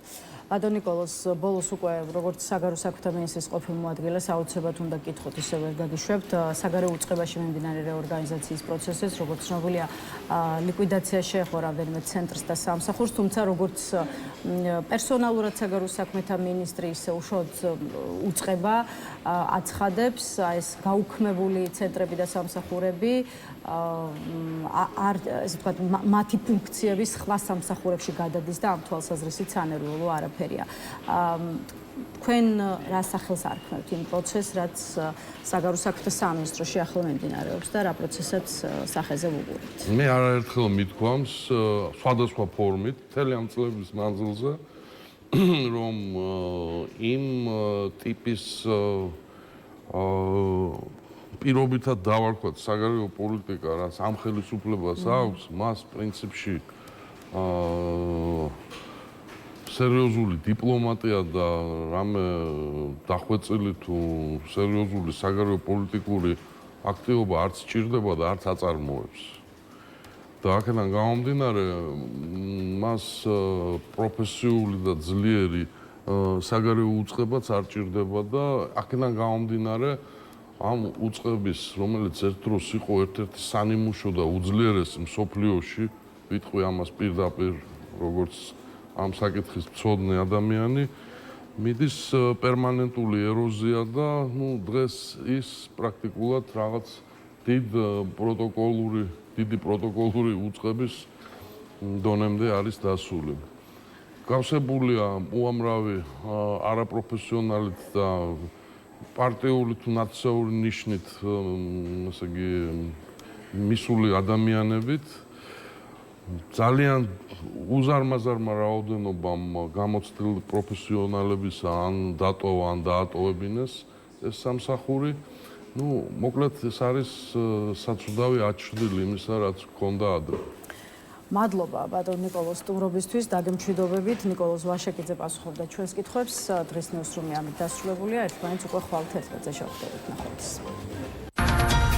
ბატონ ნიკოლოზ, ბოლოს უკვე როგორც საგარეო საქმეთა მინისტრის ყოფილ მოადგილეს აუცილებლად უნდა გითხოთ, ისე ვერ გაგიშვებთ, საგარეო უწყებაში მიმდინარე რეორგანიზაციის პროცესებს, როგორც ცნობილია, ლიკვიდაცია შეეხო რამდენიმე ცენტრს და სამსახურს, თუმცა როგორც პერსონალურად საგარეო საქმეთა მინისტრი, ისე უშუალოდ უწყება აცხადებს, ეს გაუქმებული ცენტრები და სამსახურები ესე ვთქვათ, მათი ფუნქციები სხვა სამსახურებში გადადის და ამ თვალსაზრისით სანერვიულო არაფერია. თქვენ რა სახელს არქმევთ იმ პროცესს, რაც საგარეო საქმეთა სამინისტროში ახლა მიმდინარეობს და რა პროცესებს სახეზე ვუყურებთ? მე არაერთხელ მithქვამს სხვადასხვა ფორმით მთელი ამ წლების მანძილზე, რომ იმ ტიპის პირობითად დავარქვათ საგარეო პოლიტიკა, რაც ამ ხელისუფლებას აქვს, მას პრინციპში სერიოზული დიპლომატია და რამე დახვეწილი თუ სერიოზული საგარეო პოლიტიკური აქტივობა არც სჭირდება და არც აწარმოებს. და აქედან გამომდინარე, მას პროფესიული და ძლიერი საგარეო უწყებაც არ ჭირდება და აქედან გამომდინარე ამ უწყების, რომელიც ერთ დროს იყო ერთ-ერთი სანიმუშო და უძლიერესი მსოფლიოში, ვიტყვი ამას პირდაპირ, როგორც ამ საკითხის მცოდნე ადამიანი, მიდის პერმანენტული ეროზია და დღეს ის პრაქტიკულად რაღაც დიდი პროტოკოლური უწყების დონემდე არის დასული. გავსებულია უამრავი არაპროფესიონალით და პარტიული თუ ნაციონალური ნიშნით, ესე იგი, მისული ადამიანებით, ძალიან უზარმაზარმა რაოდენობამ გამოცდილ პროფესიონალებისა ან დატოვა, ან დაატოვებინეს ეს სამსახური. მოკლედ ეს არის საცუდავი აჩრდილი იმისა, რაც ჰქონდა ადრე. მადლობა ბატონ ნიკოლოზ სტუმრობისთვის, დაგემშვიდობებით. ნიკოლოზ ვაშაკიძე პასუხობდა ჩვენს კითხვებს. დღის ნიუსრუმი ამით დასრულებულია. ერთმანეთს უკვე ხვალ 11-ზე შევხვდებით. ნახვამდის.